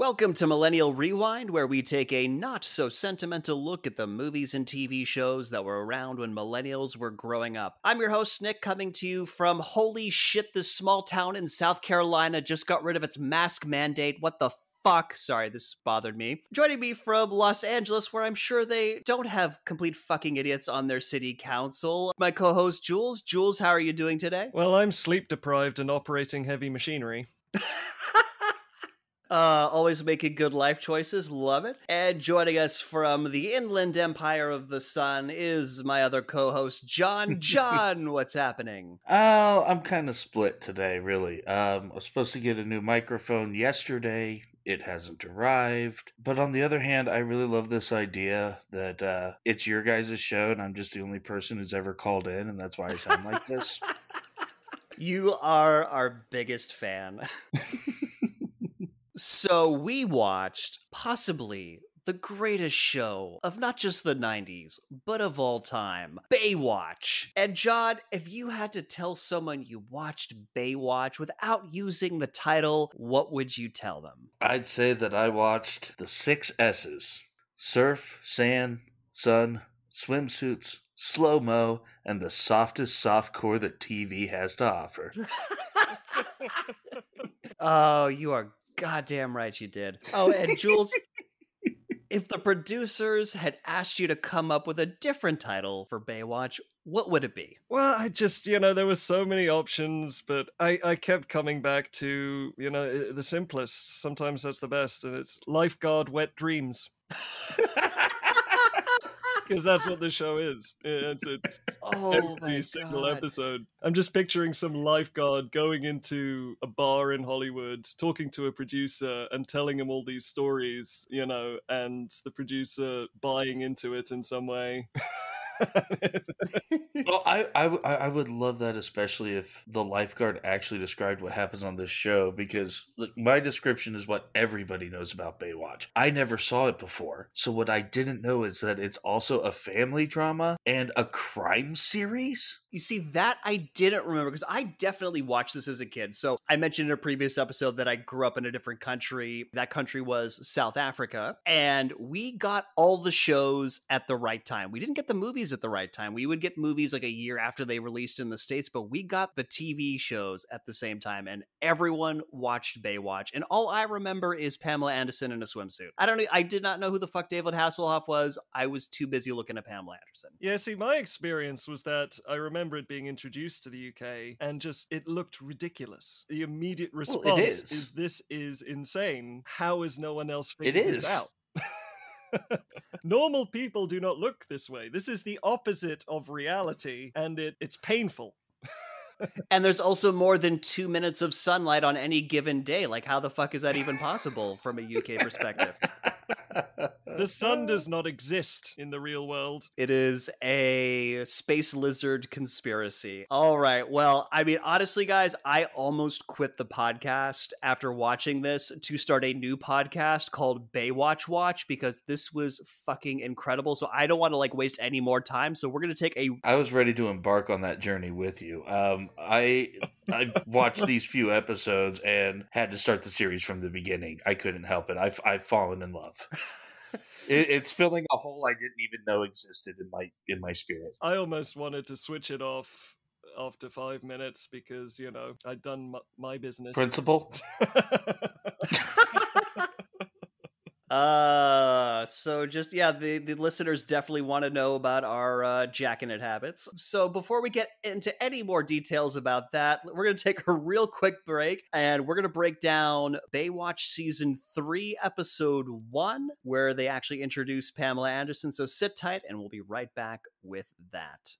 Welcome to Millennial Rewind, where we take a not-so-sentimental look at the movies and TV shows that were around when millennials were growing up. I'm your host, Nick, coming to you from holy shit, this small town in South Carolina just got rid of its mask mandate. What the fuck? Sorry, this bothered me. Joining me from Los Angeles, where I'm sure they don't have complete fucking idiots on their city council, my co-host, Jules. Jules, how are you doing today? Well, I'm sleep-deprived and operating heavy machinery. Always making good life choices, love it. And joining us from the inland empire of the sun is my other co-host, John. John, what's happening? Oh, I'm kind of split today, really. I was supposed to get a new microphone yesterday. It hasn't arrived. But on the other hand, I really love this idea that it's your guys' show and I'm just the only person who's ever called in, and that's why I sound like this. You are our biggest fan. So we watched possibly the greatest show of not just the 90s, but of all time, Baywatch. And John, if you had to tell someone you watched Baywatch without using the title, what would you tell them? I'd say that I watched the 6 S's. Surf, sand, sun, swimsuits, slow-mo, and the softest softcore that TV has to offer. Oh, you are goddamn right you did. Oh, and Jules, if the producers had asked you to come up with a different title for Baywatch, what would it be? Well, I just, there were so many options, but I kept coming back to, the simplest. Sometimes that's the best, and it's Lifeguard Wet Dreams. Because that's what the show is. It's every single episode. I'm just picturing some lifeguard going into a bar in Hollywood, talking to a producer and telling him all these stories, and the producer buying into it in some way. Well, I would love that, especially if the lifeguard actually described what happens on this show, because look, my description is what everybody knows about Baywatch. I never saw it before, so what I didn't know is that it's also a family drama and a crime series. You see, that I didn't remember, because I definitely watched this as a kid. So I mentioned in a previous episode that I grew up in a different country. That country was South Africa. And we got all the shows at the right time. We didn't get the movies at the right time. We would get movies like a year after they released in the States, but we got the TV shows at the same time. And everyone watched Baywatch. And all I remember is Pamela Anderson in a swimsuit. I did not know who the fuck David Hasselhoff was. I was too busy looking at Pamela Anderson. Yeah, see, my experience was that I remember it being introduced to the UK and just it looked ridiculous. The immediate response is this is insane. How is no one else figuring this out? Normal people do not look this way. This is the opposite of reality, and it's painful. And there's also more than 2 minutes of sunlight on any given day. Like, how the fuck is that even possible from a UK perspective? The sun does not exist in the real world. It is a space lizard conspiracy. All right. Well, I mean, honestly, guys, I almost quit the podcast after watching this to start a new podcast called Baywatch Watch, because this was fucking incredible. So I don't want to waste any more time. So we're going to take I was ready to embark on that journey with you. I watched these few episodes and had to start the series from the beginning. I couldn't help it. I've fallen in love. It's filling a hole I didn't even know existed in my spirit. I almost wanted to switch it off after 5 minutes because, I'd done my business. Principal? So just, yeah, the listeners definitely want to know about our jacking it habits. So before we get into any more details about that, we're going to take a real quick break, and we're going to break down Baywatch Season 3, Episode 1, where they actually introduce Pamela Anderson. So sit tight, and we'll be right back with that.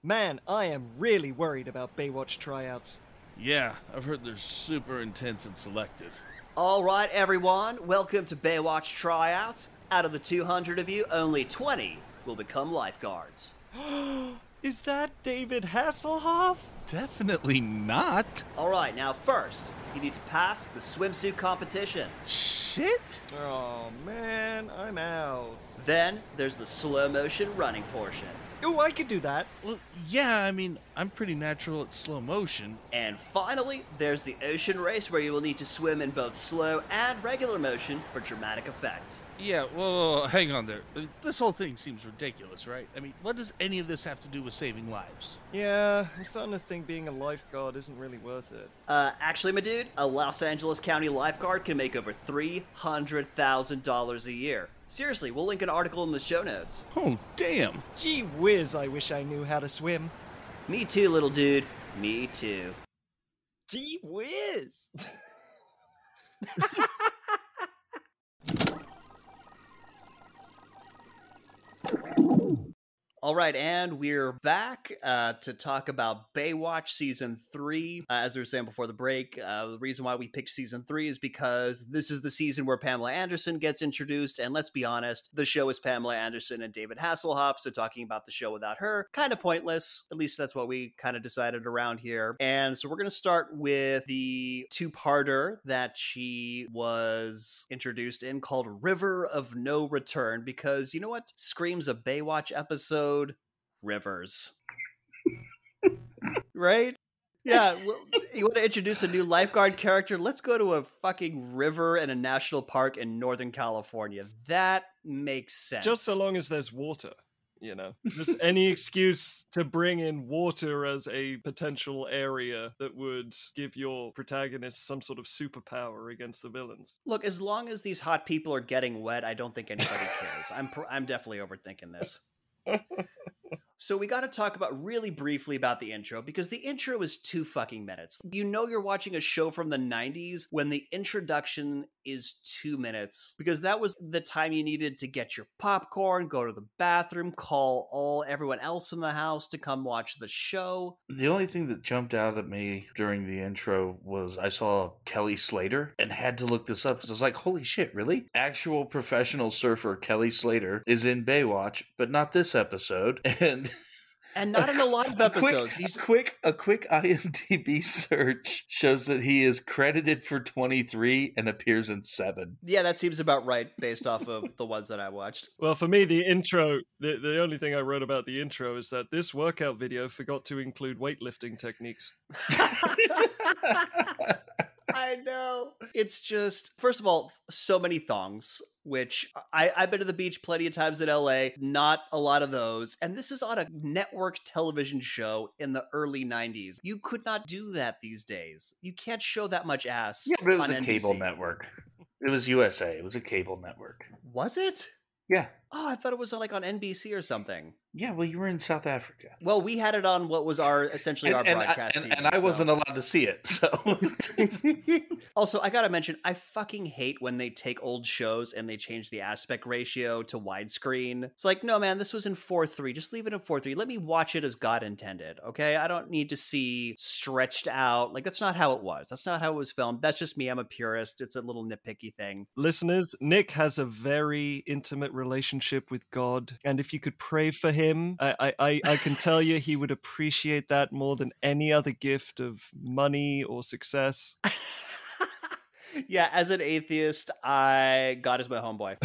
Man, I am really worried about Baywatch tryouts. Yeah, I've heard they're super intense and selective. All right, everyone, welcome to Baywatch Tryouts. Out of the 200 of you, only 20 will become lifeguards. Is that David Hasselhoff? Definitely not. All right, now first, you need to pass the swimsuit competition. Shit. Oh, man, I'm out. Then there's the slow motion running portion. Oh, I could do that. Well, yeah, I mean, I'm pretty natural at slow motion. And finally, there's the ocean race where you will need to swim in both slow and regular motion for dramatic effect. Yeah, whoa, hang on there. This whole thing seems ridiculous, right? I mean, what does any of this have to do with saving lives? Yeah, I'm starting to think being a lifeguard isn't really worth it. Actually, my dude, a Los Angeles County lifeguard can make over $300,000 a year. Seriously, we'll link an article in the show notes. Oh, damn. Gee whiz, I wish I knew how to swim. Me too, little dude. Me too. Gee whiz! All right, and we're back to talk about Baywatch Season 3. As we were saying before the break, the reason why we picked Season 3 is because this is the season where Pamela Anderson gets introduced, and let's be honest, the show is Pamela Anderson and David Hasselhoff, so talking about the show without her, kind of pointless. At least that's what we kind of decided around here. And so we're going to start with the two-parter that she was introduced in called River of No Return, because you know what screams a Baywatch episode? Rivers. Right? Yeah, well, you want to introduce a new lifeguard character? Let's go to a fucking river in a national park in Northern California. That makes sense. Just so long as there's water, you know. Just any excuse to bring in water as a potential area that would give your protagonist some sort of superpower against the villains. Look, as long as these hot people are getting wet, I don't think anybody cares. I'm definitely overthinking this. So we got to talk about really briefly about the intro, because the intro is 2 fucking minutes. You know you're watching a show from the 90s when the introduction is 2 minutes, because that was the time you needed to get your popcorn, go to the bathroom, call everyone else in the house to come watch the show. The only thing that jumped out at me during the intro was I saw Kelly Slater and had to look this up because I was like, holy shit, really? Actual professional surfer Kelly Slater is in Baywatch, but not this episode. And not in a lot of episodes. A quick IMDb search shows that he is credited for 23 and appears in 7. Yeah, that seems about right based off of the ones that I watched. Well, for me, the intro, the only thing I wrote about the intro is that this workout video forgot to include weightlifting techniques. I know. It's just, first of all, so many thongs, which I've been to the beach plenty of times in LA, not a lot of those. And this is on a network television show in the early 90s. You could not do that these days. You can't show that much ass. Yeah, but it was on a NBC. cable network. It was USA. It was a cable network. Was it? Yeah. Oh, I thought it was like on NBC or something. Yeah, well, you were in South Africa. Well, we had it on what was essentially our broadcast TV. And I wasn't allowed to see it, so. Also, I gotta mention, I fucking hate when they take old shows and they change the aspect ratio to widescreen. It's like, no, man, this was in 4:3. Just leave it in 4:3. Let me watch it as God intended, okay? I don't need to see stretched out. Like, that's not how it was. That's not how it was filmed. That's just me. I'm a purist. It's a little nitpicky thing. Listeners, Nick has a very intimate relationship with God, and if you could pray for him, I can tell you he would appreciate that more than any other gift of money or success. Yeah, as an atheist, God is my homeboy.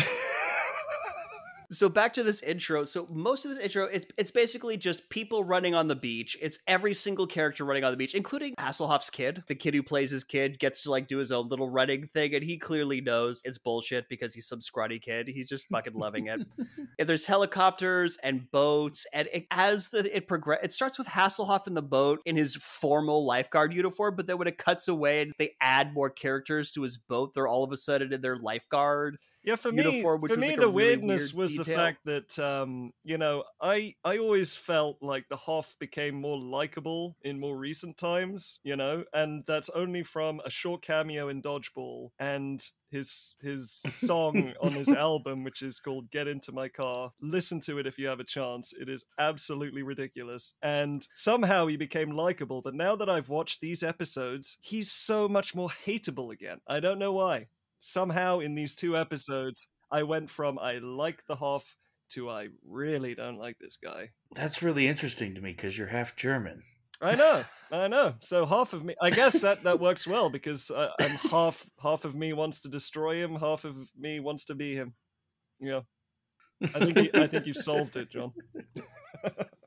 So back to this intro. So most of this intro, it's basically just people running on the beach. It's every single character running on the beach, including Hasselhoff's kid. The kid who plays his kid gets to like do his own little running thing, and he clearly knows it's bullshit because he's some scrawny kid. He's just fucking loving it. And there's helicopters and boats, and it starts with Hasselhoff in the boat in his formal lifeguard uniform, but then when it cuts away and they add more characters to his boat, they're all of a sudden in their lifeguard. Yeah, for uniform, me, like the really weirdness weird was detail. the fact that, you know, I always felt like the Hoff became more likable in more recent times, you know, and that's only from a short cameo in Dodgeball and his song on his album, which is called Get Into My Car. Listen to it if you have a chance. It is absolutely ridiculous. And somehow he became likable, but now that I've watched these episodes, he's so much more hateable again. I don't know why. Somehow in these 2 episodes, I went from I like the Hoff to I really don't like this guy. That's really interesting to me because you're half German. I know. So half of me, I guess that works well because I'm half of me wants to destroy him, half of me wants to be him. Yeah, I think you've solved it, John.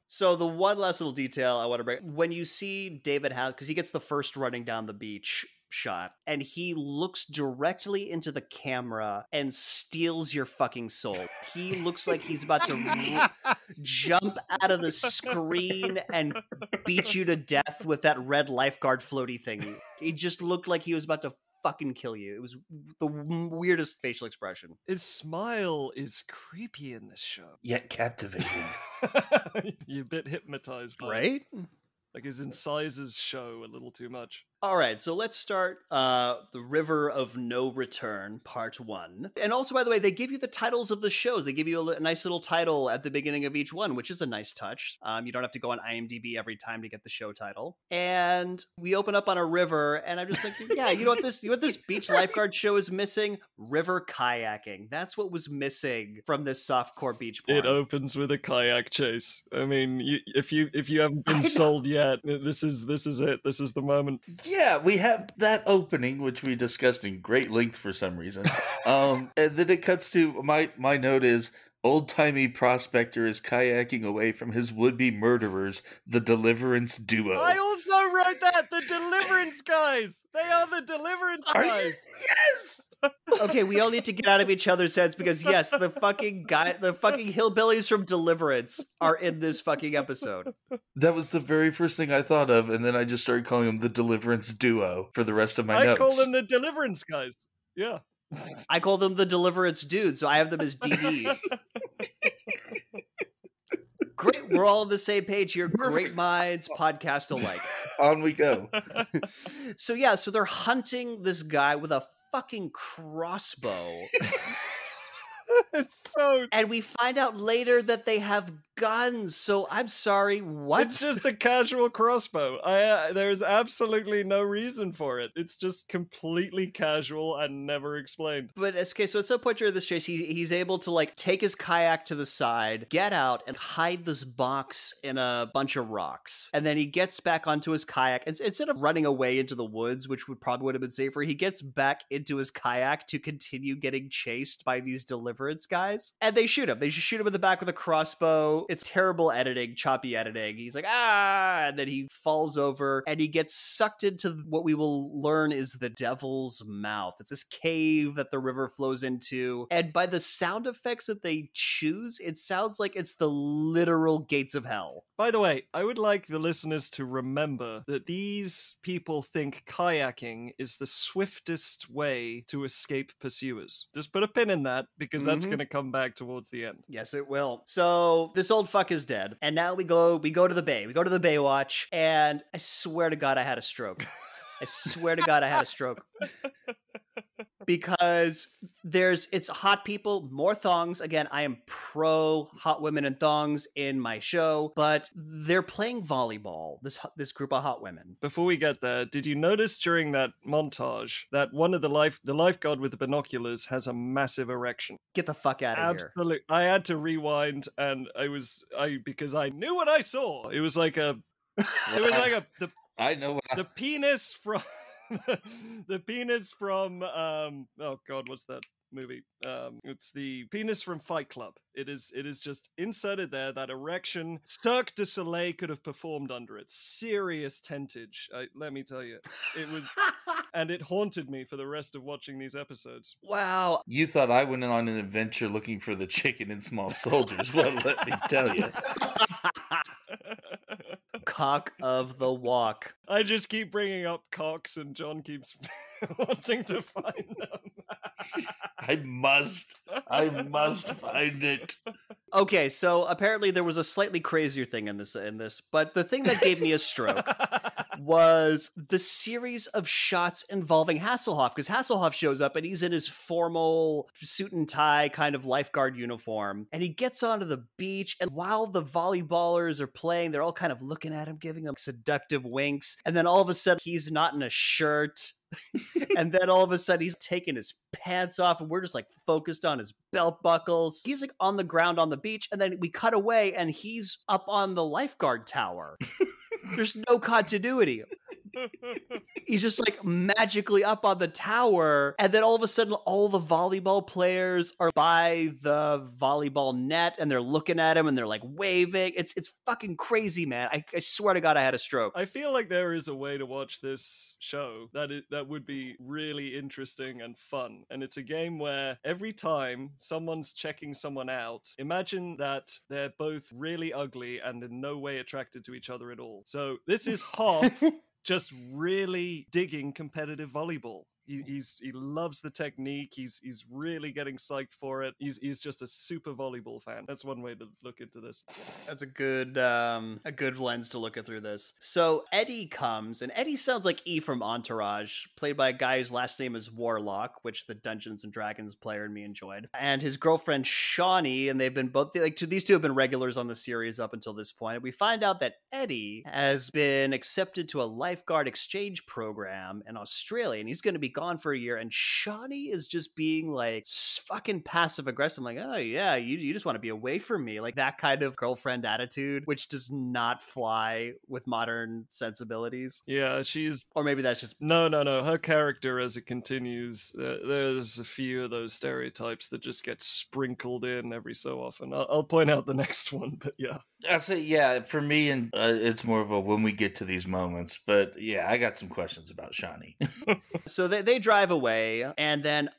So the one last little detail I want to bring, when you see David House, because he gets the first running down the beach shot, and he looks directly into the camera and steals your fucking soul. He looks like he's about to jump out of the screen and beat you to death with that red lifeguard floaty thing. He just looked like he was about to fucking kill you. It was the weirdest facial expression. His smile is creepy in this show. Yet captivating. You're a bit hypnotized by it. Right? Like his incisors show a little too much. All right, so let's start The River of No Return, Part 1. And also, by the way, they give you the titles of the shows. They give you a nice little title at the beginning of each one, which is a nice touch. You don't have to go on IMDb every time to get the show title. And we open up on a river, and I'm just thinking, yeah, you know what this beach lifeguard show is missing? River kayaking. That's what was missing from this softcore beach porn. It opens with a kayak chase. I mean, if you haven't been sold yet, this is it. This is the moment. Yeah, we have that opening, which we discussed in great length for some reason. And then it cuts to my note is old-timey prospector is kayaking away from his would-be murderers, the Deliverance duo. I also wrote that! The Deliverance guys! They are the Deliverance guys! Yes! Okay, we all need to get out of each other's heads because yes, the fucking hillbillies from Deliverance are in this fucking episode. That was the very first thing I thought of, and then I just started calling them the Deliverance duo for the rest of my notes. I call them the Deliverance guys. Yeah. I call them the Deliverance dudes, so I have them as DD. Great, we're all on the same page here. Great minds, podcast alike. On we go. So they're hunting this guy with a fucking crossbow. And we find out later that they have guns. So I'm sorry, what? It's just a casual crossbow. There's absolutely no reason for it. It's just completely casual and never explained. But okay, so at some point during this chase, he's able to like take his kayak to the side, get out, and hide this box in a bunch of rocks. And then he gets back onto his kayak. Instead of running away into the woods, which would have been safer, he gets back into his kayak to continue getting chased by these Deliverance guys. And they shoot him. They just shoot him in the back with a crossbow. It's terrible editing, choppy editing. He's like, and then he falls over and he gets sucked into what we will learn is the devil's mouth. It's this cave that the river flows into. And by the sound effects that they choose, it sounds like it's the literal gates of hell. By the way, I would like the listeners to remember that these people think kayaking is the swiftest way to escape pursuers. Just put a pin in that because that's going to come back towards the end. Yes, it will. So this old fuck is dead. And now we go to the bay. We go to the Baywatch. And I swear to God, I had a stroke. I swear to God, I had a stroke. Because it's hot people, more thongs. Again, I am pro hot women and thongs in my show, but they're playing volleyball, this group of hot women. Before we get there, did you notice during that montage that one of the lifeguard with the binoculars has a massive erection? Get the fuck out of here. Absolutely. I had to rewind and because I knew what I saw. It was like I know the penis from the penis from oh god, what's that movie? It's the penis from Fight Club. It is just inserted there. That erection, Cirque du Soleil could have performed under it. Serious tentage. Let me tell you, it was, and it haunted me for the rest of watching these episodes. Wow. You thought I went on an adventure looking for the chicken and small soldiers. Well, let me tell you. Cock of the walk. I just keep bringing up cocks and John keeps wanting to find them. I must find it. Okay, so apparently there was a slightly crazier thing in this, but the thing that gave me a stroke was the series of shots involving Hasselhoff, because Hasselhoff shows up and he's in his formal suit and tie kind of lifeguard uniform, and he gets onto the beach, and while the volleyballers are playing, they're all kind of looking at him, giving him seductive winks, and then all of a sudden he's not in a shirt. And then all of a sudden he's taking his pants off and we're just like focused on his belt buckles. He's like on the ground on the beach, and then we cut away and he's up on the lifeguard tower. There's no continuity. He's just like magically up on the tower, and then all of a sudden all the volleyball players are by the volleyball net and they're looking at him and they're like waving. It's fucking crazy, man. I swear to God I had a stroke. I feel like there is a way to watch this show that would be really interesting and fun. And it's a game where every time someone's checking someone out, imagine that they're both really ugly and in no way attracted to each other at all. So this is half just really digging competitive volleyball. He loves the technique. He's really getting psyched for it. He's just a super volleyball fan. That's one way to look into this. That's a good lens to look at through this. So Eddie comes, and Eddie sounds like E from Entourage, played by a guy whose last name is Warlock, which the Dungeons and Dragons player and me enjoyed. And his girlfriend Shawnee, and they've been both these two have been regulars on the series up until this point. We find out that Eddie has been accepted to a lifeguard exchange program in Australia, and he's going to be gone for a year, and Shawnee is just being like fucking passive aggressive, like, oh yeah, you just want to be away from me, like that kind of girlfriend attitude, which does not fly with modern sensibilities. Yeah, or maybe that's just no. Her character, as it continues, there's a few of those stereotypes that just get sprinkled in every so often. I'll point out the next one, but yeah. I say, yeah, for me, and it's more of a when we get to these moments. But yeah, I got some questions about Shawnee. So they drive away, and then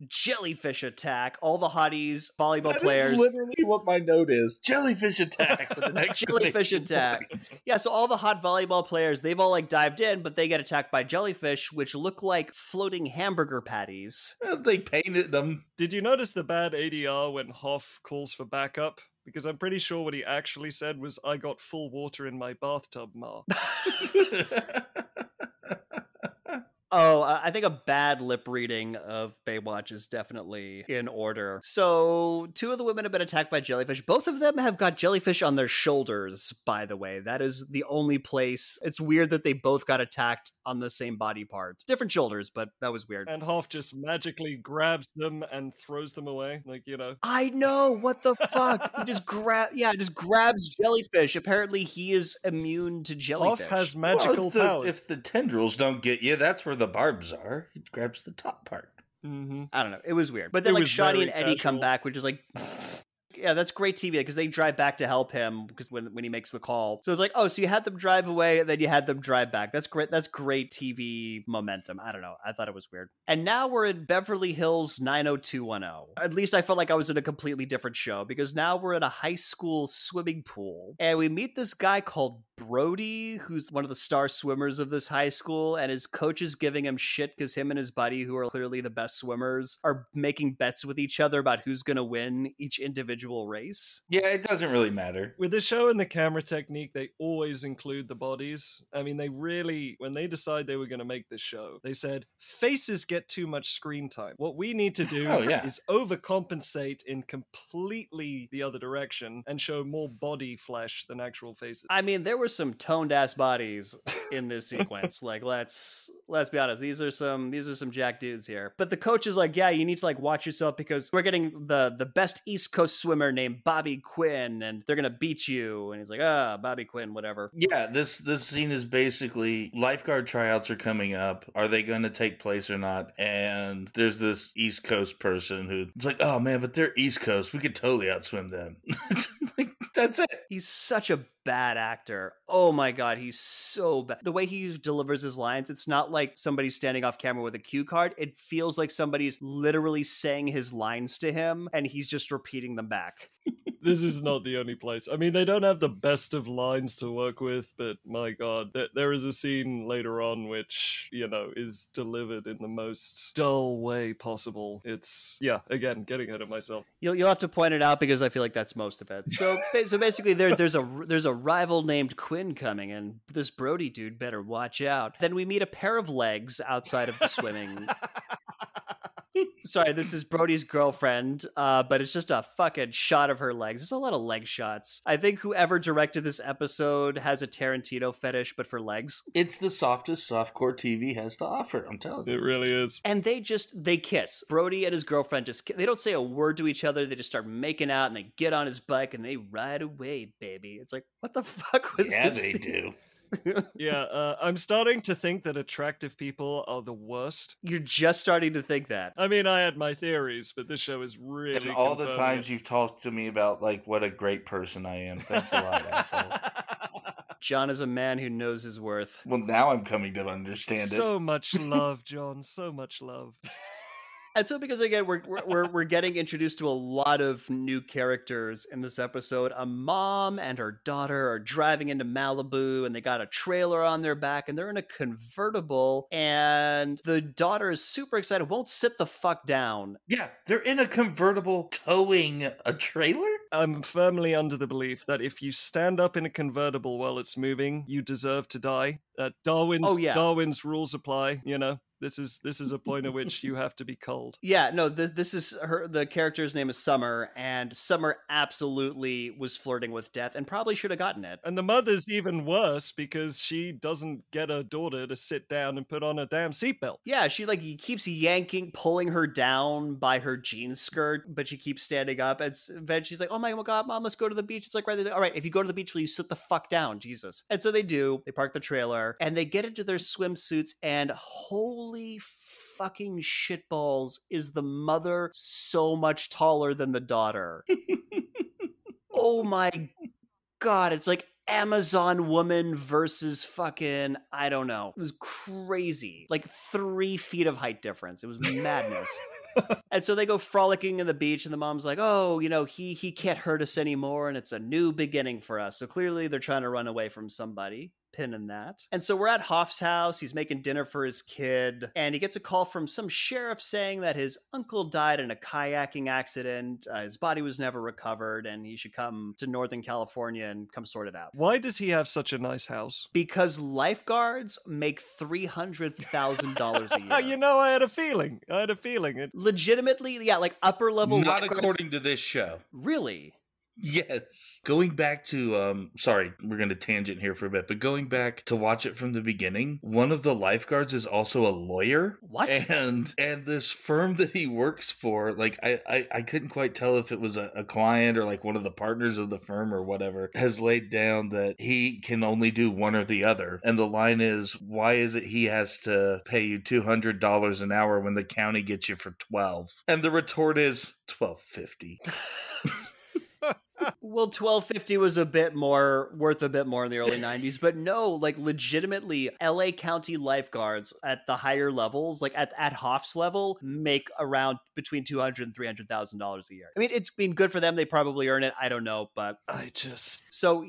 jellyfish attack. All the hotties, volleyball players. That's literally what my note is. Jellyfish attack. With the next jellyfish attack. Yeah, so all the hot volleyball players, they've all like dived in, but they get attacked by jellyfish, which look like floating hamburger patties. They painted them. Did you notice the bad ADR when Hoff calls for backup? Because I'm pretty sure what he actually said was, I got full water in my bathtub, Ma. Oh, I think a bad lip reading of Baywatch is definitely in order. So, two of the women have been attacked by jellyfish. Both of them have got jellyfish on their shoulders, by the way. That is the only place. It's weird that they both got attacked on the same body part. Different shoulders, but that was weird. And Hoff just magically grabs them and throws them away. Like, you know. I know, what the fuck? He just grabs jellyfish. Apparently he is immune to jellyfish. Hoff has magical powers. If the tendrils don't get you, that's where the barbs are. He grabs the top part. Mm-hmm. I don't know. It was weird. But then like Shawnee and Eddie come back, which is like... Yeah, that's great TV because they drive back to help him because when he makes the call. So it's like, oh, so you had them drive away and then you had them drive back. That's great. That's great TV momentum. I don't know. I thought it was weird. And now we're in Beverly Hills 90210. At least I felt like I was in a completely different show because now we're in a high school swimming pool and we meet this guy called Brody, who's one of the star swimmers of this high school, and his coach is giving him shit because him and his buddy, who are clearly the best swimmers, are making bets with each other about who's going to win each individual race. Yeah, it doesn't really matter. With the show and the camera technique, they always include the bodies. I mean, they really, when they decide they were going to make this show, they said, faces get too much screen time. What we need to do is overcompensate in completely the other direction and show more body flesh than actual faces. I mean, there were some toned ass bodies in this sequence. Like, let's be honest. These are some jack dudes here. But the coach is like, yeah, you need to like watch yourself because we're getting the best East Coast swimmer named Bobby Quinn, and they're gonna beat you. And he's like, Bobby Quinn, whatever. Yeah, this scene is basically lifeguard tryouts are coming up. Are they going to take place or not? And there's this East Coast person who's like, oh man, but they're East Coast. We could totally outswim them. Like, that's it. He's such a bad actor. Oh my god, he's so bad. The way he delivers his lines, it's not like somebody's standing off camera with a cue card. It feels like somebody's literally saying his lines to him and he's just repeating them back. This is not the only place. I mean, they don't have the best of lines to work with, but my god, there is a scene later on which, you know, is delivered in the most dull way possible. It's, yeah, again, getting ahead of myself. You'll have to point it out because I feel like that's most of it. So basically there's a rival named Quinn coming, and this Brody dude better watch out. Then we meet a pair of legs outside of the swimming. Sorry, this is Brody's girlfriend, but it's just a fucking shot of her legs. There's a lot of leg shots. I think whoever directed this episode has a Tarantino fetish, but for legs. It's the softest softcore TV has to offer, I'm telling you. It really is. And they kiss. Brody and his girlfriend they don't say a word to each other. They just start making out and they get on his bike and they ride away, baby. It's like, what the fuck was this? Yeah, they scene? do. Yeah, I'm starting to think that attractive people are the worst. You're just starting to think that. I mean, I had my theories, but this show is And really all the confirming times you've talked to me about like what a great person I am. Thanks a lot, asshole. John is a man who knows his worth. Well, now I'm coming to understand it. So much love, John. So much love. And so, because again, we're getting introduced to a lot of new characters in this episode. A mom and her daughter are driving into Malibu, and they got a trailer on their back, and they're in a convertible. And the daughter is super excited, won't sit the fuck down. Yeah, they're in a convertible towing a trailer? I'm firmly under the belief that if you stand up in a convertible while it's moving, you deserve to die. Darwin's rules apply, you know. This is a point at which you have to be cold. Yeah, no, this is her. The character's name is Summer, and Summer absolutely was flirting with death and probably should have gotten it. And the mother's even worse because she doesn't get her daughter to sit down and put on a damn seatbelt. Yeah, he keeps pulling her down by her jean skirt, but she keeps standing up. And then she's like, "Oh my God, Mom, let's go to the beach." It's like, right there. All right, if you go to the beach, will you sit the fuck down, Jesus? And so they do. They park the trailer and they get into their swimsuits, and holy fucking shitballs, is the mother so much taller than the daughter. Oh my God, it's like Amazon woman versus fucking, I don't know. It was crazy. Like 3 feet of height difference. It was madness. And so they go frolicking in the beach, and the mom's like, "Oh, he can't hurt us anymore, and it's a new beginning for us." So clearly they're trying to run away from somebody. Pin in that. And so we're at Hoff's house. He's making dinner for his kid, and he gets a call from some sheriff saying that his uncle died in a kayaking accident. His body was never recovered, and he should come to Northern California and come sort it out. Why does he have such a nice house? Because lifeguards make $300,000 a year. I had a feeling. Legitimately, yeah, like upper level. Not according to this show. Really? Yes. Going back to, sorry, we're going to tangent here for a bit, but going back to watch it from the beginning, one of the lifeguards is also a lawyer. What? And this firm that he works for, like, I couldn't quite tell if it was a client or like one of the partners of the firm or whatever, has laid down that he can only do one or the other. And the line is, why is it he has to pay you $200 an hour when the county gets you for $12? And the retort is $12.50. Well, $12.50 was worth a bit more in the early 90s, but no, like legitimately, LA County lifeguards at the higher levels, like at Hoff's level, make around between $200,000 and $300,000 a year. I mean, it's been good for them. They probably earn it. I don't know, but so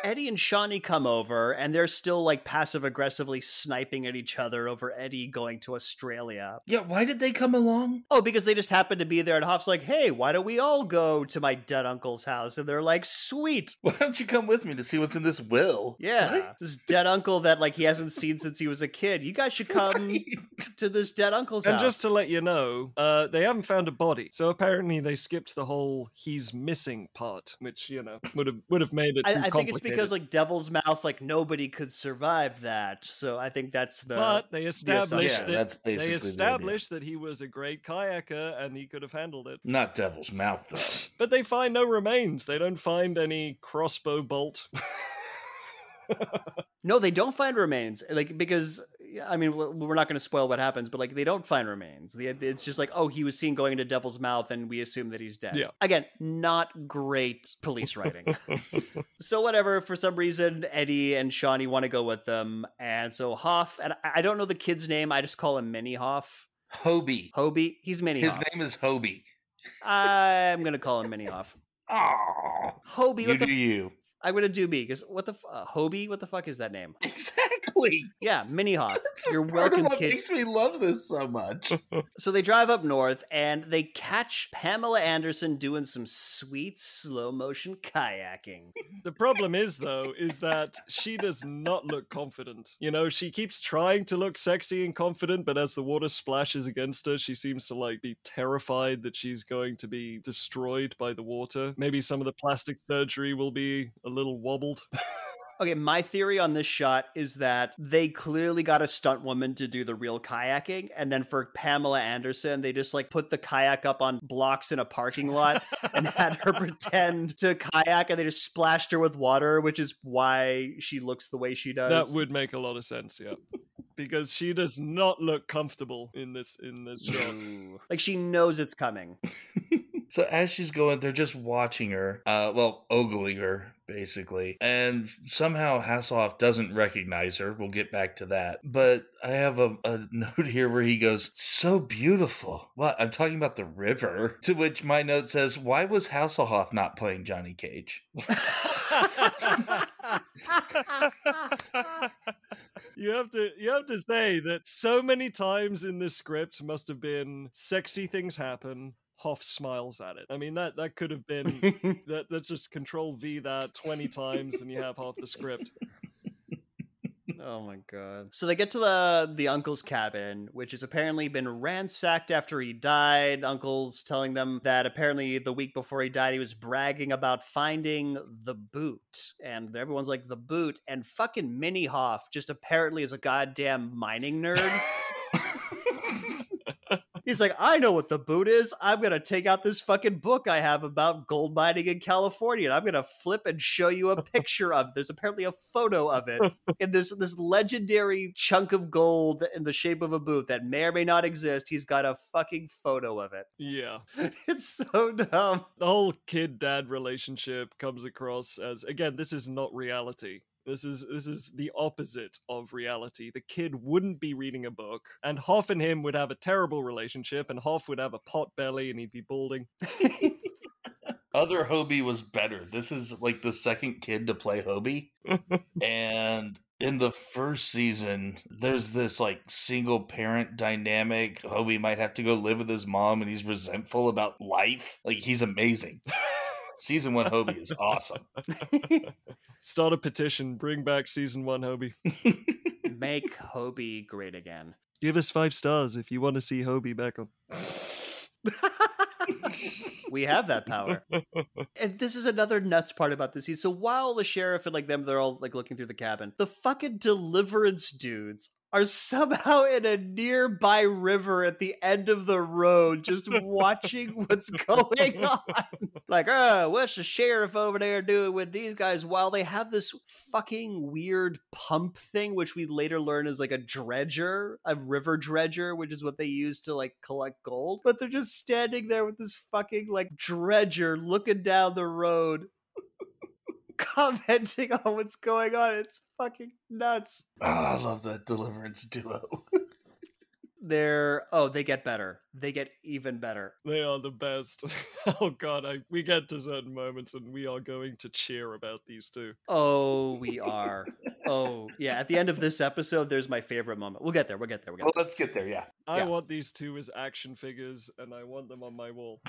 Eddie and Shawnee come over, and they're still like passive aggressively sniping at each other over Eddie going to Australia. Yeah, why did they come along? Oh, because they just happened to be there, and Hoff's like, "Hey, why don't we all go to my dead uncle's house?" And they're like, "Sweet. Why don't you come with me to see what's in this will?" Yeah. What? This dead uncle that like he hasn't seen since he was a kid. You guys should come to this dead uncle's house. And just to let you know, they haven't found a body. So apparently they skipped the whole he's missing part, which, would have made it too complicated. I think it's because like Devil's Mouth, like nobody could survive that. So I think that's the But they established that that he was a great kayaker and he could have handled it. Not Devil's Mouth, though. But they find no remains. They don't find any crossbow bolt. No, they don't find remains. Like, because I mean, we're not going to spoil what happens, but like they don't find remains. It's just like, oh, he was seen going into Devil's Mouth, and we assume that he's dead. Yeah. Again, not great police writing. So whatever. For some reason, Eddie and Shawnee want to go with them, and so Hoff, and I don't know the kid's name. I just call him Mini Hoff. Hobie. He's Mini His Hoff. name is Hobie. I'm gonna call him Mini Hoff. Oh, Hobie. you. I'm gonna do me because Hobie? What the fuck is that name? Exactly. Yeah, Mini Hoff. You're Part welcome, of what kid. makes me love this so much. So they drive up north and they catch Pamela Anderson doing some sweet slow motion kayaking. The problem is, though, is that she does not look confident. She keeps trying to look sexy and confident, but as the water splashes against her, she seems to like be terrified that she's going to be destroyed by the water. Maybe some of the plastic surgery will be a little wobbled. Okay, my theory on this shot is that they clearly got a stunt woman to do the real kayaking, and then for Pamela Anderson, they just like put the kayak up on blocks in a parking lot and had her pretend to kayak, and they just splashed her with water, which is why she looks the way she does. That would make a lot of sense, yeah. Because she does not look comfortable in this shot. Like she knows it's coming. So as she's going, they're just watching her, ogling her, basically. And somehow Hasselhoff doesn't recognize her. We'll get back to that. But I have a note here where he goes, so beautiful. What? I'm talking about the river. To which my note says, why was Hasselhoff not playing Johnny Cage? You have to say that so many times in this script must have been sexy things happen. Hoff smiles at it. I mean, that could have been that's just Control V that 20 times and you have half the script. Oh my god. So they get to the uncle's cabin, which has apparently been ransacked after he died. Uncle's telling them that apparently the week before he died, he was bragging about finding the boot. And everyone's like, the boot? And fucking Minnie Hoff just apparently is a goddamn mining nerd. He's like, I know what the boot is. I'm going to take out this fucking book I have about gold mining in California, and I'm going to flip and show you a picture of it. There's apparently a photo of it in this legendary chunk of gold in the shape of a boot that may or may not exist. He's got a fucking photo of it. Yeah. It's so dumb. The whole kid-dad relationship comes across as, again, this is not reality. This is the opposite of reality. The kid wouldn't be reading a book, and Hoff and him would have a terrible relationship, and Hoff would have a pot belly, and he'd be balding. Other Hobie was better. This is like the second kid to play Hobie. And in the first season, there's this like single parent dynamic. Hobie might have to go live with his mom, and he's resentful about life. Like, he's amazing. Season 1 Hobie is awesome. Start a petition. Bring back season 1 Hobie. Make Hobie great again. Give us 5 stars if you want to see Hobie back on. We have that power. And this is another nuts part about this scene. So while the sheriff and like them, they're all like looking through the cabin, the fucking Deliverance dudes are somehow in a nearby river at the end of the road just watching what's going on. Like, what's the sheriff over there doing with these guys while they have this fucking weird pump thing, which we later learn is like a dredger, a river dredger, which is what they use to like collect gold. But they're just standing there with this fucking like dredger looking down the road, commenting on what's going on. It's fucking nuts. Oh, I love that Deliverance duo. They get better. They get even better. They are the best. Oh god, we get to certain moments and we are going to cheer about these two. Oh, we are. Oh, yeah. At the end of this episode, there's my favorite moment. We'll get there. Well, let's get there, yeah. I want these two as action figures and I want them on my wall.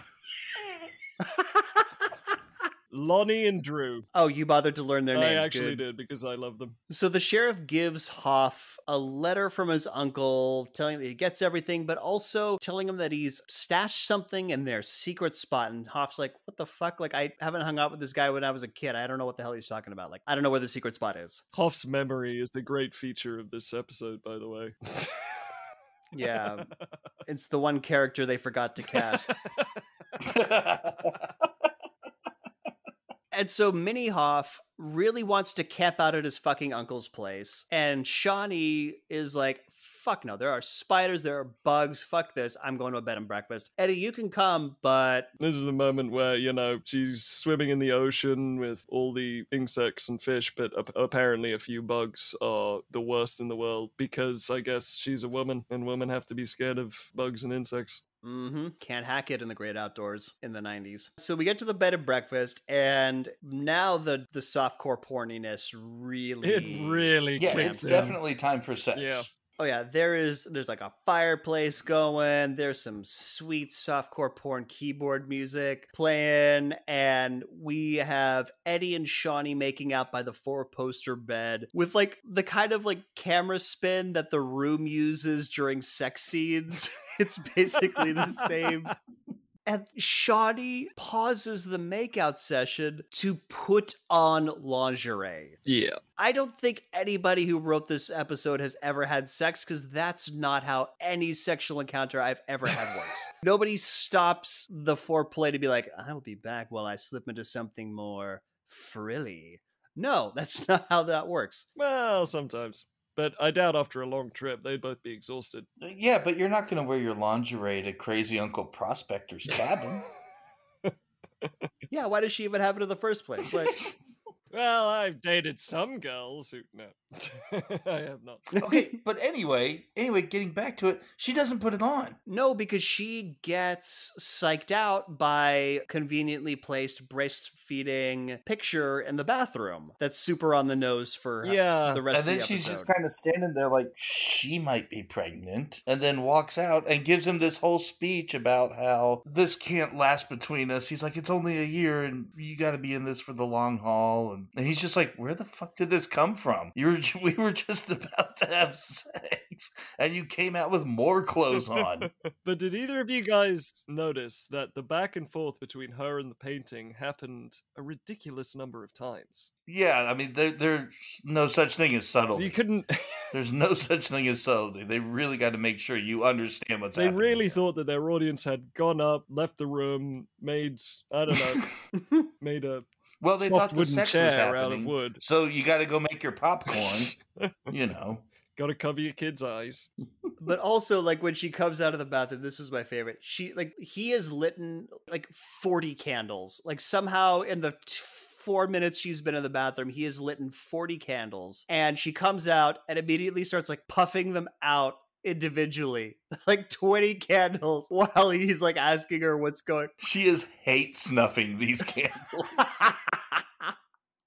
Lonnie and Drew. Oh, you bothered to learn their names. I actually did because I love them. So the sheriff gives Hoff a letter from his uncle telling him that he gets everything, but also telling him that he's stashed something in their secret spot. And Hoff's like, what the fuck? Like, I haven't hung out with this guy when I was a kid. I don't know what the hell he's talking about. Like, I don't know where the secret spot is. Hoff's memory is a great feature of this episode, by the way. Yeah. It's the one character they forgot to cast. And so Minnie Hoff really wants to camp out at his fucking uncle's place. And Shawnee is like, fuck no, there are spiders, there are bugs, fuck this, I'm going to a bed and breakfast. Eddie, you can come, but... This is the moment where, she's swimming in the ocean with all the insects and fish, but apparently a few bugs are the worst in the world because I guess she's a woman and women have to be scared of bugs and insects. Can't hack it in the great outdoors in the 90s. So we get to the bed and breakfast, and now the softcore porniness really... It really yeah, it's definitely time for sex. Yeah. Oh yeah, there's like a fireplace going, there's some sweet softcore porn keyboard music playing, and we have Eddie and Shawnee making out by the 4-poster bed with like the kind of like camera spin that the Room uses during sex scenes. It's basically the same And Shawnee pauses the makeout session to put on lingerie. Yeah. I don't think anybody who wrote this episode has ever had sex, because that's not how any sexual encounter I've ever had works. Nobody stops the foreplay to be like, I'll be back while I slip into something more frilly. No, that's not how that works. Well, sometimes. But I doubt after a long trip, they'd both be exhausted. Yeah, but you're not going to wear your lingerie to Crazy Uncle Prospector's cabin. Yeah, why does she even have it in the first place? Like, well, I've dated some girls who... No, I have not. Okay, but anyway, getting back to it, she doesn't put it on. no, because she gets psyched out by conveniently placed breastfeeding picture in the bathroom. That's super on the nose for the rest of the episode. And then she's just kind of standing there like she might be pregnant, and then walks out and gives him this whole speech about how this can't last between us. He's like, it's only a year and you got to be in this for the long haul. And he's just like, where the fuck did this come from? We were just about to have sex and you came out with more clothes on. But did either of you guys notice that the back and forth between her and the painting happened a ridiculous number of times? Yeah, I mean, there's no such thing as subtlety. You couldn't... There's no such thing as subtlety. They really got to make sure you understand what's happening. They really thought that their audience had gone up, left the room, made, I don't know, made a well, they soft thought the wooden sex chair was happening, out of wood. So you got to go make your popcorn, you know. Got to cover your kids' eyes. But also, like, when she comes out of the bathroom, this is my favorite. He has lit 40 candles. Like, somehow in the 4 minutes she's been in the bathroom, he has lit 40 candles. And she comes out and immediately starts, like, puffing them out individually, like 20 candles, while he's, like, asking her what's going. She is hate snuffing these candles.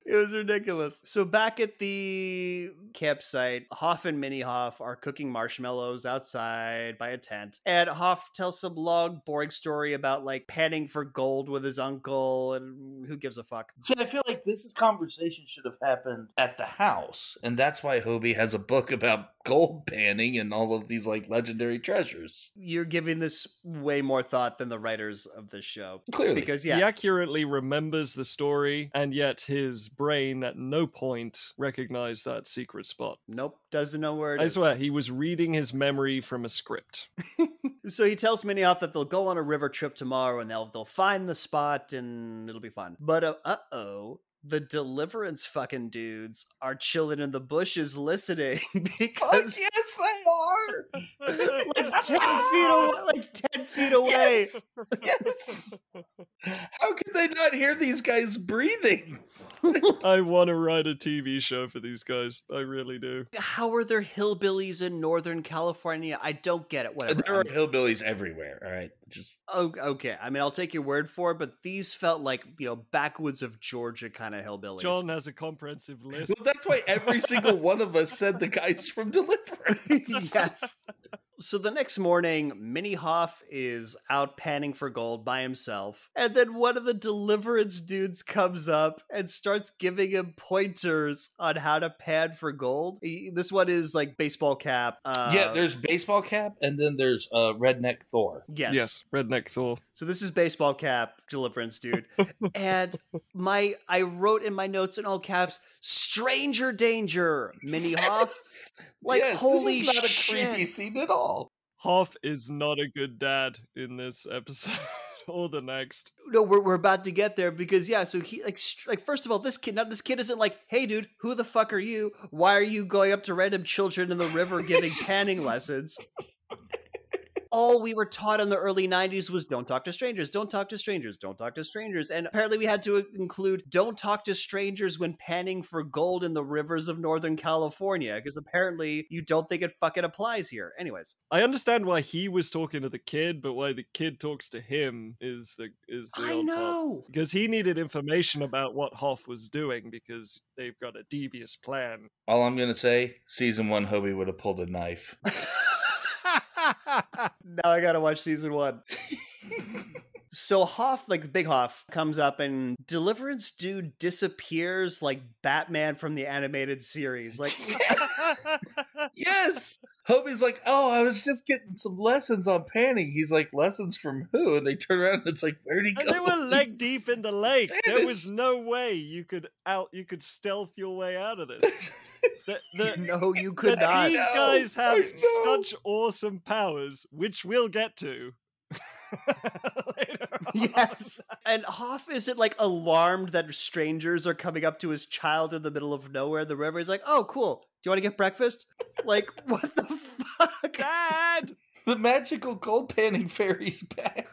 It was ridiculous. So back at the campsite, Hoff and Minnie Hoff are cooking marshmallows outside by a tent. And Hoff tells some long, boring story about, like, panning for gold with his uncle, and who gives a fuck. See, I feel like this conversation should have happened at the house. And that's why Hobie has a book about gold panning and all of these, like, legendary treasures. You're giving this way more thought than the writers of this show. Clearly. Because, He accurately remembers the story, and yet his brain at no point recognized that secret spot. Nope, doesn't know where it is. I swear, he was reading his memory from a script. So he tells Minnie Hoff that they'll go on a river trip tomorrow and they'll find the spot and it'll be fun. But the Deliverance fucking dudes are chilling in the bushes listening because yes, they are. like 10 feet away. Like 10 feet away. Yes. How could they not hear these guys breathing? I want to write a TV show for these guys. I really do. How are there hillbillies in Northern California? I don't get it. Whatever. There are hillbillies everywhere, all right? Just okay. I mean, I'll take your word for it, but these felt like, backwoods of Georgia kind of hillbillies. John has a comprehensive list. Well, that's why every single one of us said the guys from Deliverance. Yes. So the next morning, Minnie Hoff is out panning for gold by himself. And then one of the Deliverance dudes comes up and starts giving him pointers on how to pan for gold. This one is like baseball cap. Yeah, there's baseball cap, and then there's redneck Thor. Yes, redneck Thor. So this is baseball cap Deliverance dude. And I wrote in my notes in all caps, stranger danger, Minnie Hoff. Like, yes, holy this is not shit. a creepy scene at all. Hoff is not a good dad in this episode or the next. No, we're about to get there because so he like first of all, this kid isn't like, hey dude, who the fuck are you? Why are you going up to random children in the river giving panning lessons? All we were taught in the early 90s was don't talk to strangers, don't talk to strangers, don't talk to strangers. And apparently we had to include don't talk to strangers when panning for gold in the rivers of Northern California, because apparently you don't think it fucking applies here. Anyways. I understand why he was talking to the kid, but why the kid talks to him is the I know! Because he needed information about what Hoff was doing because they've got a devious plan. All I'm going to say, season 1, Hobie would have pulled a knife. Now I gotta watch season 1. So Hoff, like Big Hoff, comes up and Deliverance dude disappears like Batman from the animated series. Like, yes! Hobie's like, oh, I was just getting some lessons on panning. He's like, lessons from who? And they turn around and it's like, where'd he go? And they were leg deep in the lake. There was no way you could stealth your way out of this. No, you could not. These guys have such awesome powers, which we'll get to. Later on. Yes. And Hoff isn't like alarmed that strangers are coming up to his child in the middle of nowhere in the river. He's like, oh, cool. Do you want to get breakfast? Like, what the fuck? Dad! The magical cold panning fairy's back.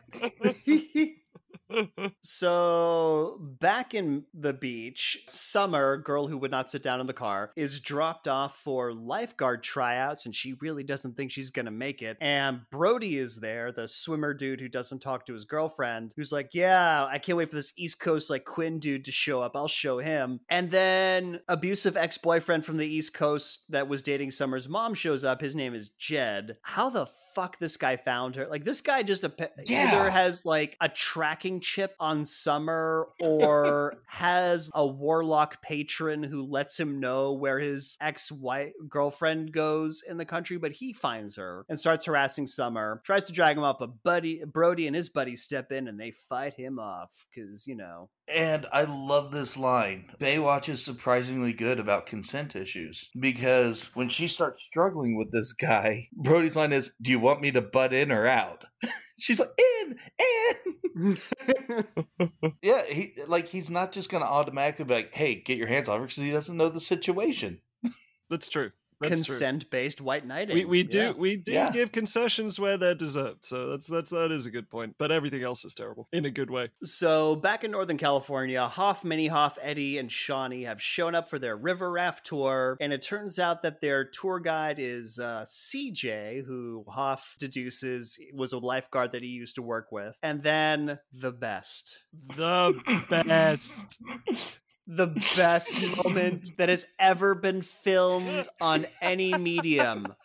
So back in the beach, Summer, girl who would not sit down in the car, is dropped off for lifeguard tryouts, and she really doesn't think she's gonna make it. And Brody is there, the swimmer dude who doesn't talk to his girlfriend, who's like, yeah, I can't wait for this East Coast like Quinn dude to show up. I'll show him. And then abusive ex-boyfriend from the East Coast that was dating Summer's mom shows up. His name is Jed. How the fuck this guy found her? Like, this guy just either has like a tracking chip on Summer or has a warlock patron who lets him know where his ex-wife girlfriend goes in the country, but he finds her and starts harassing Summer, tries to drag him up, but Brody and his buddies step in and they fight him off because, you know. And I love this line. Baywatch is surprisingly good about consent issues because when she starts struggling with this guy, Brody's line is, do you want me to butt in or out? She's like, in. Yeah, he's not just going to automatically be like, hey, get your hands off her because he doesn't know the situation. That's true. Consent-based white knighting. We do give concessions where they're deserved, so that is a good point. But everything else is terrible in a good way. So back in Northern California, Hoff, Mini Hoff, Eddie, and Shawnee have shown up for their river raft tour, and it turns out that their tour guide is CJ, who Hoff deduces was a lifeguard that he used to work with, and then the best. The best moment that has ever been filmed on any medium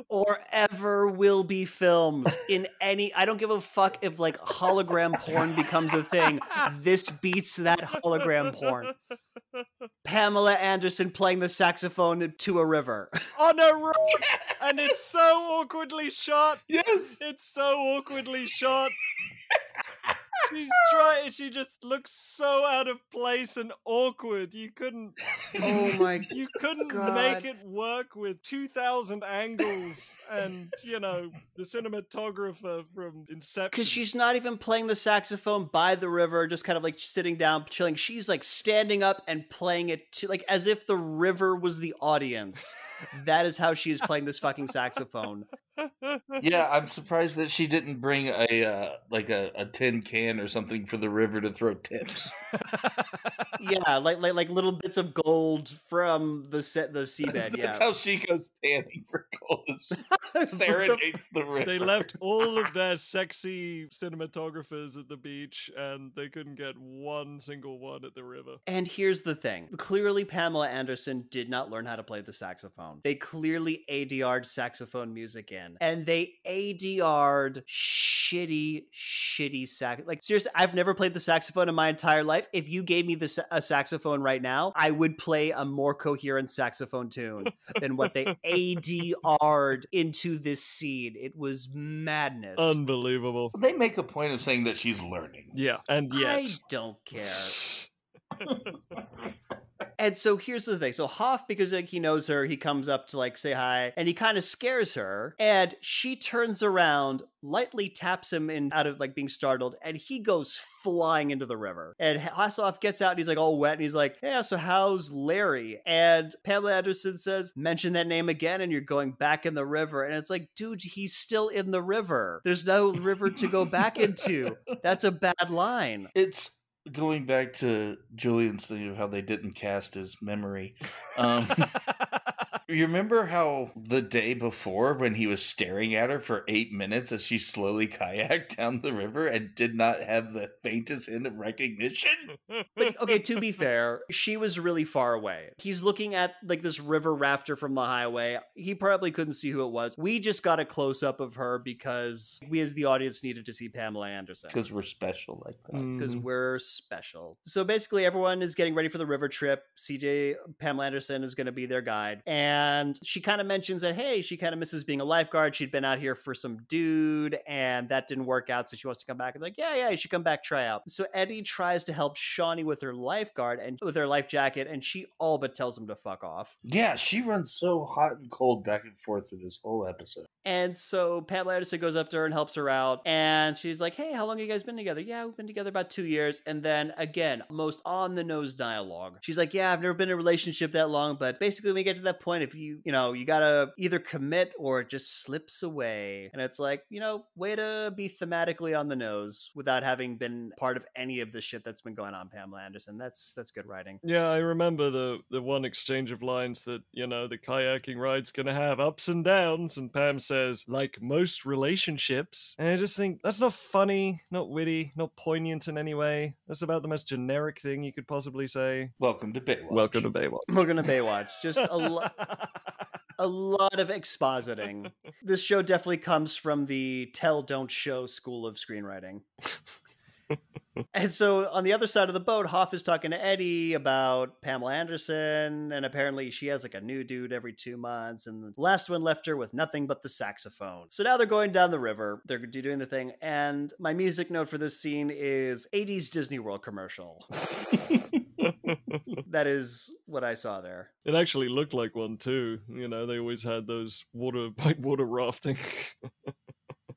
or ever will be filmed in any. I don't give a fuck if like hologram porn becomes a thing. This beats that hologram porn. Pamela Anderson playing the saxophone to a river. On a road! And it's so awkwardly shot. Yes! It's so awkwardly shot. She just looks so out of place and awkward. You couldn't God. make it work with 2,000 angles and, the cinematographer from Inception. Because she's not even playing the saxophone by the river, just kind of like sitting down, chilling. She's like standing up and playing it to, like, as if the river was the audience. That is how she is playing this fucking saxophone. Yeah, I'm surprised that she didn't bring a tin can or something for the river to throw tips. Yeah, like little bits of gold from the seabed. That's how she goes panning for gold. Serenades the river. They left all of their sexy cinematographers at the beach, and they couldn't get one single one at the river. And here's the thing: clearly, Pamela Anderson did not learn how to play the saxophone. They clearly ADR'd saxophone music in. And they ADR'd shitty sax. Like, seriously, I've never played the saxophone in my entire life. If you gave me a saxophone right now, I would play a more coherent saxophone tune than what they ADR'd into this scene. It was madness. Unbelievable. They make a point of saying that she's learning. Yeah, and yet. I don't care. And so here's the thing. So Hoff, because like he knows her, he comes up to like say hi, and he kind of scares her, and she turns around, lightly taps him in out of like being startled, and he goes flying into the river. And Hasselhoff gets out and he's like all wet, and he's like, yeah, so how's Larry? And Pamela Anderson says, mention that name again and you're going back in the river. And it's like, dude, he's still in the river. There's no river to go back into. That's a bad line. It's going back to Julian's thing of how they didn't cast his memory. You remember how the day before when he was staring at her for 8 minutes as she slowly kayaked down the river and did not have the faintest hint of recognition? Like, okay, to be fair, she was really far away. He's looking at like this river rafter from the highway. He probably couldn't see who it was. We just got a close up of her because we as the audience needed to see Pamela Anderson. Because we're special like that. Because we're special. So basically everyone is getting ready for the river trip. Pamela Anderson is going to be their guide. And she kind of mentions that, hey, she kind of misses being a lifeguard. She'd been out here for some dude and that didn't work out. So she wants to come back. And like, yeah, you should come back, try out. So Eddie tries to help Shawnee with her lifeguard and with her life jacket. And she all but tells him to fuck off. Yeah, she runs so hot and cold back and forth through this whole episode. And so Pamela Anderson goes up to her and helps her out. And she's like, hey, how long have you guys been together? Yeah, we've been together about 2 years. And then again, most on the nose dialogue. She's like, yeah, I've never been in a relationship that long, but basically when we get to that point, if you gotta either commit or it just slips away. And it's like, way to be thematically on the nose without having been part of any of the shit that's been going on, Pamela Anderson. That's good writing. Yeah, I remember the one exchange of lines that, the kayaking ride's gonna have ups and downs, and Pam says, like most relationships. And I just think that's not funny, not witty, not poignant in any way. That's about the most generic thing you could possibly say. Welcome to Baywatch. Welcome to Baywatch. Welcome to Baywatch. Just a lot of expositing. This show definitely comes from the tell, don't show school of screenwriting. And so on the other side of the boat, Hoff is talking to Eddie about Pamela Anderson, and apparently she has like a new dude every 2 months, and the last one left her with nothing but the saxophone. So now they're going down the river, they're doing the thing, and my music note for this scene is 80s Disney World commercial. That is what I saw there. It actually looked like one too. They always had those water rafting.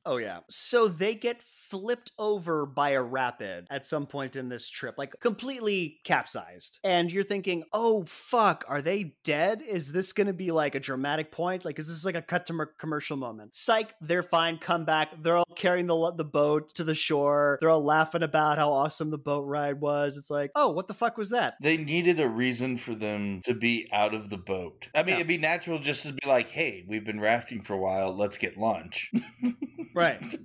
Oh, yeah. So they get flipped over by a rapid at some point in this trip, like completely capsized. And you're thinking, oh, fuck, are they dead? Is this going to be like a dramatic point? Like, is this like a cut to commercial moment? Psych, they're fine, come back. They're all carrying the boat to the shore. They're all laughing about how awesome the boat ride was. It's like, oh, what the fuck was that? They needed a reason for them to be out of the boat. I mean, It'd be natural just to be like, hey, we've been rafting for a while. Let's get lunch. Right.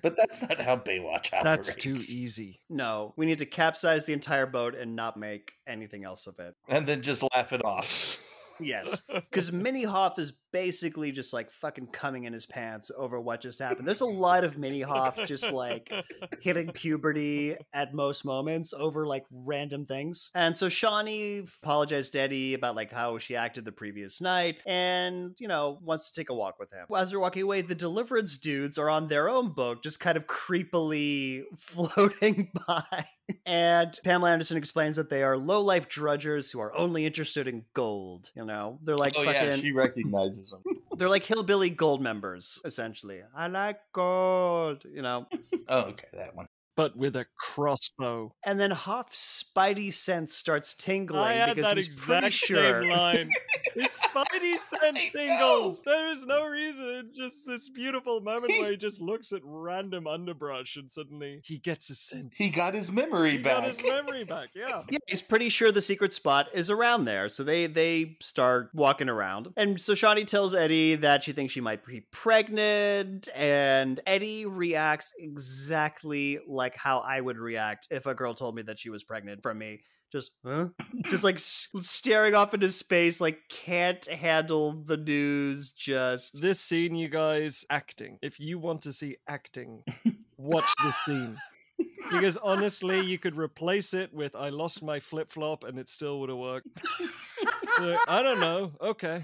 But that's not how Baywatch operates. That's too easy. No, we need to capsize the entire boat and not make anything else of it. And then just laugh it off. Yes, because Mini Hoff is basically just like fucking coming in his pants over what just happened. There's a lot of Mini Hoff just like hitting puberty at most moments over like random things. And so Shawnee apologized to Eddie about like how she acted the previous night and, wants to take a walk with him. As they're walking away, the Deliverance dudes are on their own boat, just kind of creepily floating by. And Pamela Anderson explains that they are low-life drudgers who are only interested in gold. They're like yeah, she recognizes them. They're like hillbilly gold members, essentially. I like gold, Oh, okay, that one. But with a crossbow. And then Hoff's spidey sense starts tingling I had because that he's exact pretty sure. same line. His spidey sense tingles. There is no reason. It's just this beautiful moment where he just looks at random underbrush and suddenly he gets a sense. He got his memory back. Got his memory back, yeah. Yeah, he's pretty sure the secret spot is around there. So they start walking around. And so Shawnee tells Eddie that she thinks she might be pregnant. And Eddie reacts exactly like how I would react if a girl told me that she was pregnant from me. Just, huh? Just like staring off into space, like can't handle the news. Just this scene, you guys, acting. If you want to see acting, watch this scene. Because honestly, you could replace it with I lost my flip-flop and it still would have worked. So, I don't know. Okay.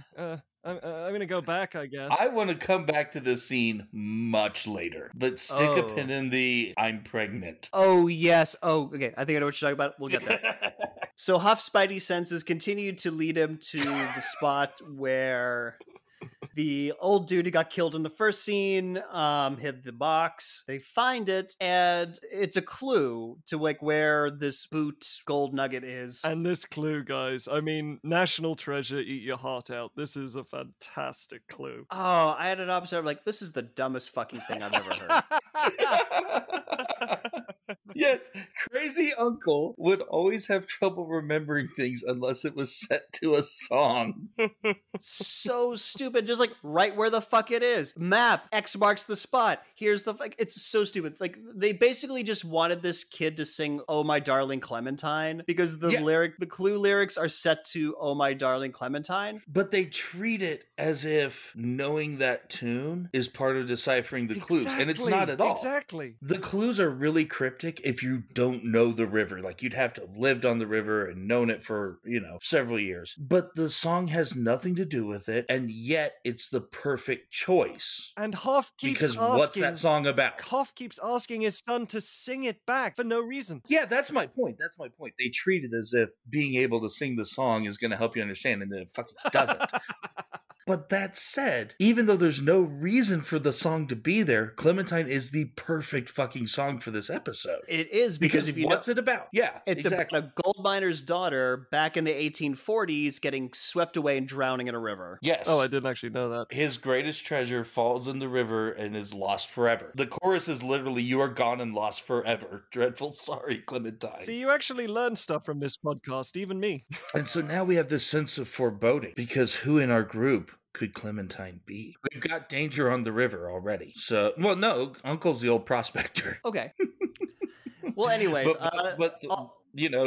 I'm going to go back, I guess. I want to come back to this scene much later, but stick a pin in the I'm pregnant. Oh, yes. Oh, okay. I think I know what you're talking about. We'll get there. So Huff's spidey senses continue to lead him to the spot where the old dude who got killed in the first scene hid the box. They find it, and it's a clue to like where this boot gold nugget is. And this clue, guys, I mean, national treasure, eat your heart out. This is a fantastic clue. Oh, I had an opposite. I'm like, this is the dumbest fucking thing I've ever heard. Yes, crazy uncle would always have trouble remembering things unless it was set to a song. So stupid. Just like right where the fuck it is. Map, X marks the spot. Here's the fuck. It's so stupid. Like they basically just wanted this kid to sing "Oh My Darling Clementine" because the clue lyrics are set to "Oh My Darling Clementine." But they treat it as if knowing that tune is part of deciphering the clues. And it's not at all. Exactly. The clues are really cryptic if you don't know the river. Like you'd have to have lived on the river and known it for, several years. But the song has nothing to do with it, and yet it's the perfect choice. And Hoff keeps asking... what's that song about? Hoff keeps asking his son to sing it back for no reason. Yeah, that's my point. They treat it as if being able to sing the song is going to help you understand, and then it fucking doesn't. But that said, even though there's no reason for the song to be there, Clementine is the perfect fucking song for this episode. It is because if you what's it about? Yeah, it's about a gold miner's daughter back in the 1840s getting swept away and drowning in a river. Yes. Oh, I didn't actually know that. His greatest treasure falls in the river and is lost forever. The chorus is literally, "You are gone and lost forever. Dreadful sorry, Clementine." See, you actually learn stuff from this podcast, even me. And so now we have this sense of foreboding, because who in our group could Clementine be? We've got danger on the river already. So, well, no, Uncle's the old prospector. Okay. Well, anyways,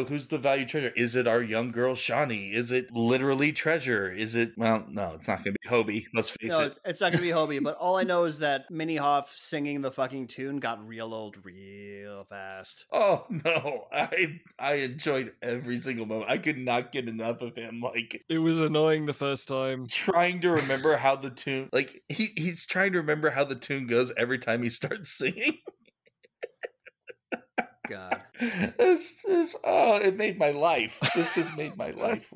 who's the valued treasure? Is it our young girl Shawnee? Is it literally treasure? Is it, well, no, it's not going to be Hobie. Let's face it. It's not going to be Hobie, but all I know is that Minnie Hoff singing the fucking tune got real old real fast. Oh, no. I enjoyed every single moment. I could not get enough of him. Like, it was annoying the first time. Trying to remember how the tune, like, he's trying to remember how the tune goes every time he starts singing. God. It made my life. This has made my life.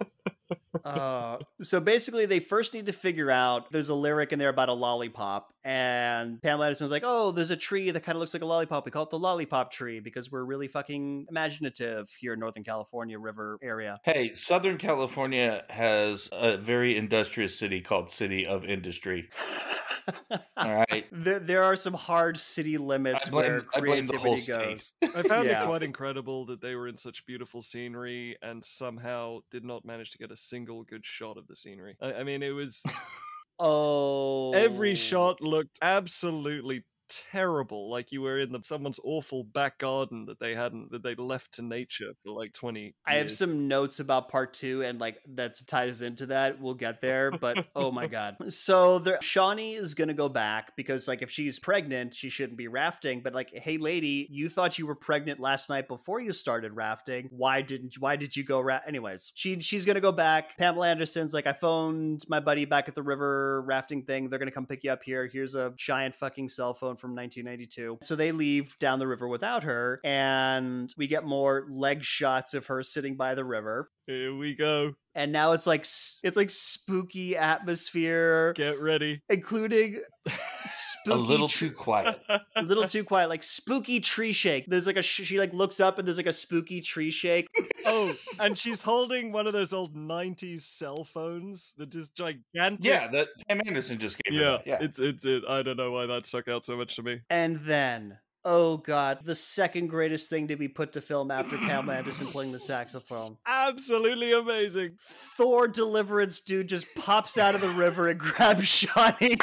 So basically they first need to figure out, there's a lyric in there about a lollipop, and Pamela Anderson's like, oh, there's a tree that kind of looks like a lollipop. We call it the lollipop tree because we're really fucking imaginative here in Northern California river area. Hey, Southern California has a very industrious city called City of Industry. All right. There are some hard city limits where creativity goes. I found it quite incredible that they were in such beautiful scenery and somehow did not manage to get a single good shot of the scenery. I mean, it was... Every shot looked absolutely terrible, like you were in someone's awful back garden that they left to nature for like 20 years. I have some notes about part 2 and like that ties into that. We'll get there, but oh my god. So Shawnee is gonna go back because like if she's pregnant, she shouldn't be rafting, but like, hey lady, you thought you were pregnant last night before you started rafting. Why did you go anyways? She's gonna go back. Pamela Anderson's like, I phoned my buddy back at the river rafting thing. They're gonna come pick you up here. Here's a giant fucking cell phone from 1992. So they leave down the river without her, and we get more leg shots of her sitting by the river. Here we go. And now it's like spooky atmosphere. Get ready. Including spooky... A little too quiet. A little too quiet. Like spooky tree shake. There's like she like looks up and there's like a spooky tree shake. Oh, and she's holding one of those old 90s cell phones that is gigantic. Yeah, that Pam Anderson just gave her that. Yeah. It's I don't know why that stuck out so much to me. And then... oh god, the second greatest thing to be put to film after Pamela Anderson playing the saxophone. Absolutely amazing. Thor Deliverance dude just pops out of the river and grabs Shawnee.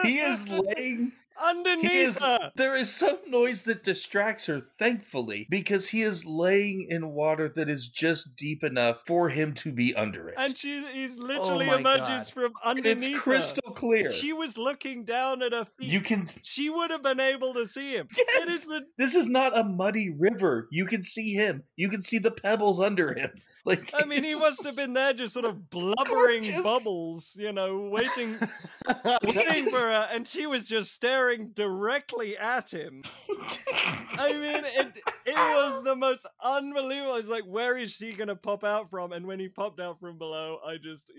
He is laying underneath her. There is some noise that distracts her, thankfully, because he is laying in water that is just deep enough for him to be under it. And he's literally emerges from underneath. It's crystal clear. She was looking down at her feet. She would have been able to see him. Yes. This is not a muddy river. You can see him. You can see the pebbles under him. Like, I mean, he must have been there just sort of blubbering bubbles, waiting for her, and she was just staring directly at him. I mean, it was the most unbelievable. It's like, where is she going to pop out from? And when he popped out from below, I just,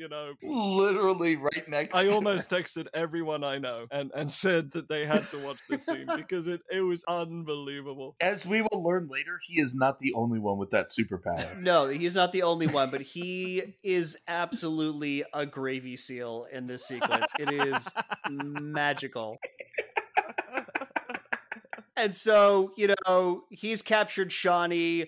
literally right next I almost texted everyone I know and said that they had to watch this scene because it was unbelievable. As we will learn later, he is not the only one with that superpower. No, he's not the only one, but he is absolutely a gravy seal in this sequence. It is magical. And so, he's captured Shawnee.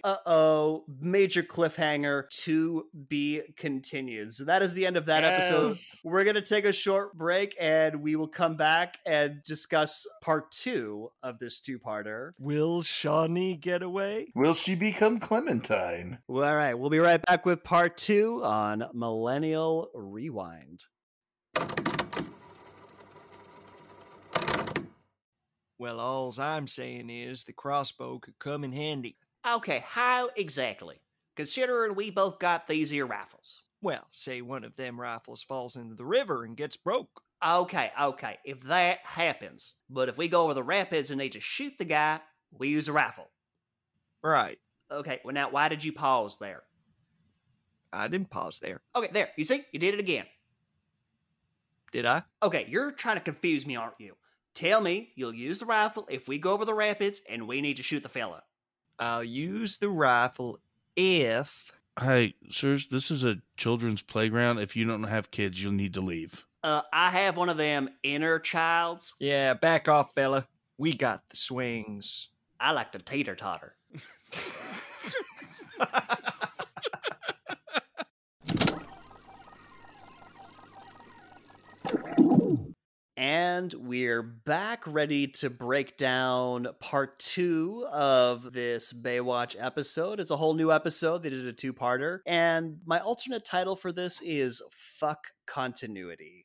Major cliffhanger to be continued. So that is the end of that episode. We're going to take a short break and we will come back and discuss part 2 of this two-parter. Will Shawnee get away? Will she become Clementine? All right, we'll be right back with part 2 on Millennial Rewind. Well, alls I'm saying is the crossbow could come in handy. Okay, how exactly? Considering we both got these here rifles. Well, say one of them rifles falls into the river and gets broke. Okay, if that happens. But if we go over the rapids and need to shoot the guy, we use a rifle. Right. Okay, well now, why did you pause there? I didn't pause there. Okay, there, you see? You did it again. Did I? Okay, you're trying to confuse me, aren't you? Tell me you'll use the rifle if we go over the rapids and we need to shoot the fella. I'll use the rifle if... Hey, sirs, this is a children's playground. If you don't have kids, you'll need to leave. I have one of them inner childs. Yeah, back off, fella. We got the swings. I like to teeter-totter. And we're back ready to break down part 2 of this Baywatch episode. It's a whole new episode. They did a 2-parter. And my alternate title for this is Fuck Continuity.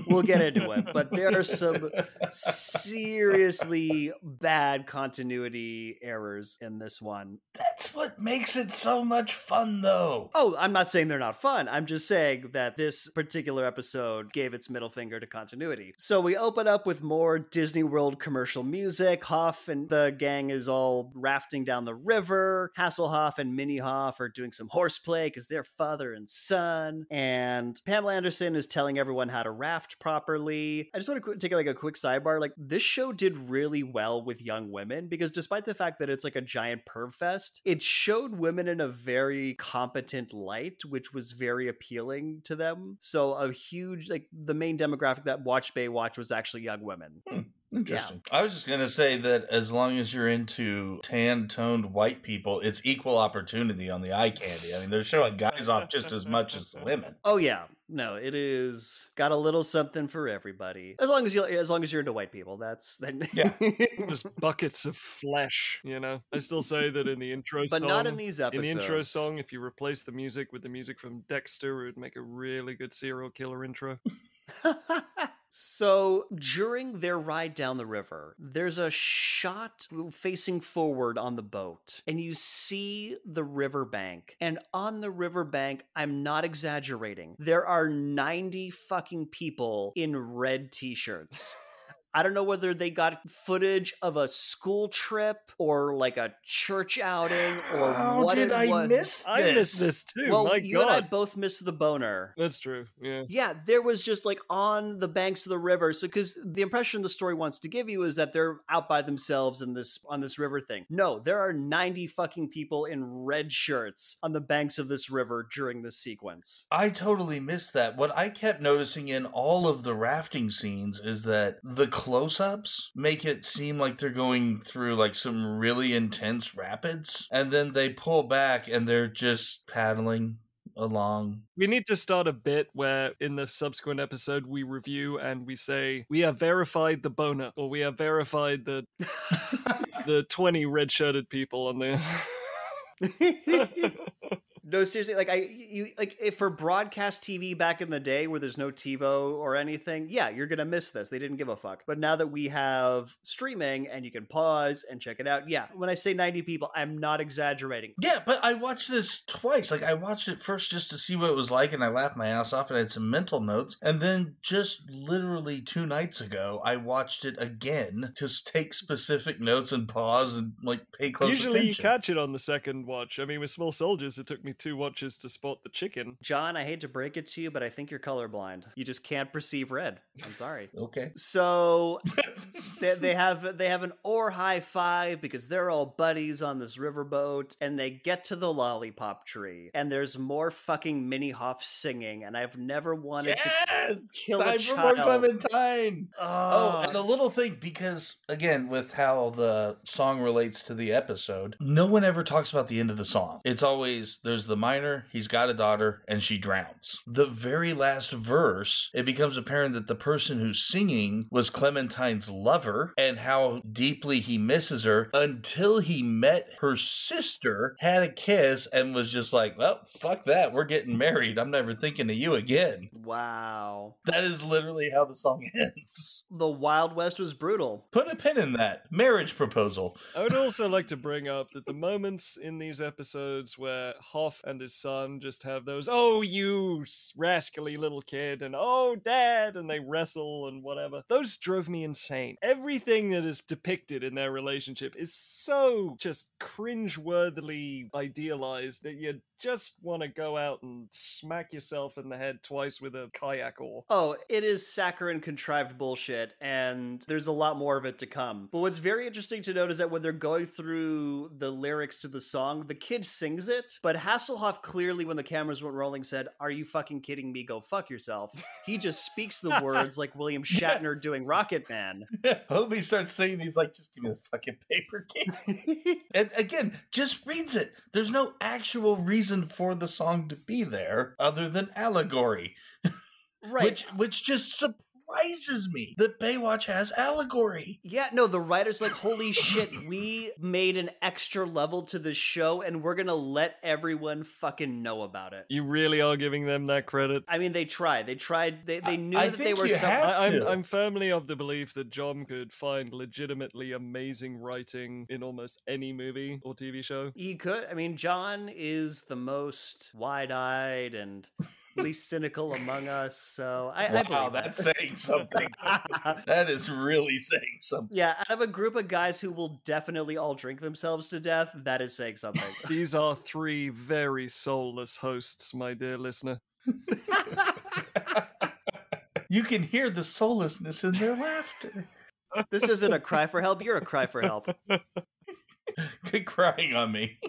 We'll get into it, but there are some seriously bad continuity errors in this one. That's what makes it so much fun, though. Oh, I'm not saying they're not fun. I'm just saying that this particular episode gave its middle finger to continuity. So we open up with more Disney World commercial music. Hoff and the gang is all rafting down the river. Hasselhoff and Minnie Hoff are doing some horseplay because they're father and son. And Pamela Anderson is telling everyone how to raft properly. I just want to take a quick sidebar. Like, this show did really well with young women because despite the fact that it's like a giant perv fest, it showed women in a very competent light, which was very appealing to them. So a huge, like, the main demographic that watched Baywatch was actually young women. Interesting. Yeah. I was just going to say that as long as you're into tan-toned white people, it's equal opportunity on the eye candy. I mean, they're showing guys off just as much as the women. Oh, yeah. No, it is got a little something for everybody. As long as you're into white people, yeah. Just buckets of flesh, you know. I still say that in the intro but song. Not in these episodes. In the intro song, if you replace the music with the music from Dexter, it would make a really good serial killer intro. So during their ride down the river, there's a shot facing forward on the boat, and you see the riverbank. And on the riverbank, I'm not exaggerating, there are 90 fucking people in red t-shirts. I don't know whether they got footage of a school trip or like a church outing or How what did it was. I miss this? I missed this too. Well, My you God. and I both missed the boner. That's true. Yeah. Yeah, there was just like on the banks of the river. So, because the impression the story wants to give you is that they're out by themselves on this river thing. No, there are 90 fucking people in red shirts on the banks of this river during this sequence. I totally missed that. What I kept noticing in all of the rafting scenes is that the close-ups make it seem like they're going through like some really intense rapids, and then they pull back and they're just paddling along. We need to start a bit where in the subsequent episode we review and we say we have verified the boner, or we have verified the the 20 red-shirted people on the No, seriously, like if for broadcast TV back in the day where there's no TiVo or anything, yeah, you're gonna miss this. They didn't give a fuck. But now that we have streaming and you can pause and check it out, yeah. When I say 90 people, I'm not exaggerating. Yeah, but I watched this twice. Like, I watched it first just to see what it was like, and I laughed my ass off and I had some mental notes. And then just literally 2 nights ago, I watched it again to take specific notes and pause and like pay close attention. Usually you catch it on the second watch. I mean, with Small Soldiers, it took me 2 watches to spot the chicken. John, I hate to break it to you, but I think you're colorblind. You just can't perceive red. I'm sorry. Okay. So they have an oar high five because they're all buddies on this riverboat, and they get to the lollipop tree, and there's more fucking Minnie Hoff singing, and I've never wanted to kill a child. Time for more Clementine. Oh, and a little thing, because again, with how the song relates to the episode, no one ever talks about the end of the song. It's always, there's the miner, he's got a daughter, and she drowns. The very last verse, it becomes apparent that the person who's singing was Clementine's lover, and how deeply he misses her until he met her sister, had a kiss, and was just like, well, fuck that, we're getting married. I'm never thinking of you again. Wow. That is literally how the song ends. The Wild West was brutal. Put a pin in that. Marriage proposal. I would also like to bring up that the moments in these episodes where Hoff and his son just have those, oh, you rascally little kid, and oh, dad, and they wrestle and whatever, those drove me insane. Everything that is depicted in their relationship is so just cringe-worthily idealized that you just want to go out and smack yourself in the head twice with a kayak oar. Oh, it is saccharine contrived bullshit, and there's a lot more of it to come. But what's very interesting to note is that when they're going through the lyrics to the song, the kid sings it, but Hasselhoff clearly, when the cameras went rolling, said, "Are you fucking kidding me? Go fuck yourself." He just speaks the words like William Shatner doing Rocket Man. Homie starts singing, he's like, just give me the fucking paper king. And again, just reads it. There's no actual reason for the song to be there other than allegory. Right. Which just surprises me that Baywatch has allegory. Yeah, no, the writer's like, holy shit, we made an extra level to the show and we're gonna let everyone fucking know about it. You really are giving them that credit? I mean, they tried. They knew I that they were I'm firmly of the belief that John could find legitimately amazing writing in almost any movie or TV show. He could. I mean, John is the most wide-eyed and least cynical among us, so I believe that's saying something. That is really saying something. Yeah, out of a group of guys who will definitely all drink themselves to death, that is saying something. These are 3 very soulless hosts, my dear listener. You can hear the soullessness in their laughter. This isn't a cry for help, you're a cry for help. Quit crying on me.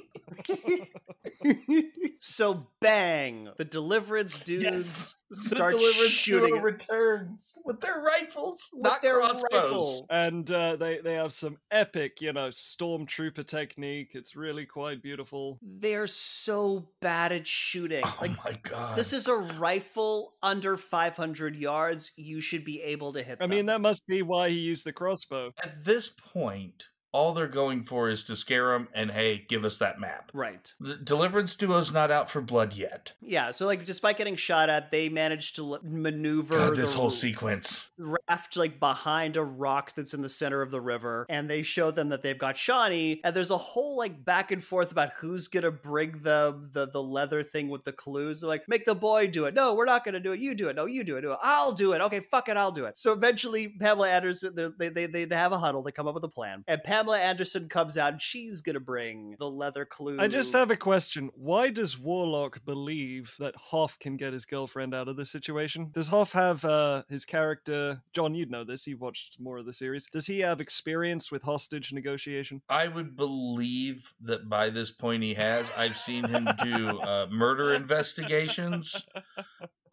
So bang, the Deliverance dudes start Deliverance shooting. duo returns with their rifles, With their rifles. And they have some epic, stormtrooper technique. It's really quite beautiful. They're so bad at shooting. Oh my god. This is a rifle under 500 yards. You should be able to hit them. I mean, that must be why he used the crossbow. At this point, all they're going for is to scare them and, hey, give us that map. Right. The Deliverance duo's not out for blood yet. Yeah, so despite getting shot at, they managed to maneuver this whole sequence. Raft behind a rock that's in the center of the river, and they show them that they've got Shawnee, and there's a whole back and forth about who's gonna bring the leather thing with the clues. They're like, make the boy do it. No, we're not gonna do it. You do it. No, you do it. I'll do it. Okay, fuck it, I'll do it. So eventually, Pamela Anderson, they have a huddle. They come up with a plan, and Pamela Anderson comes out and she's gonna bring the leather clue. I just have a question. Why does Warlock believe that Hoff can get his girlfriend out of this situation? Does Hoff have his character, John, you'd know this, you've watched more of the series. Does he have experience with hostage negotiation? I would believe that by this point he has. I've seen him do murder investigations.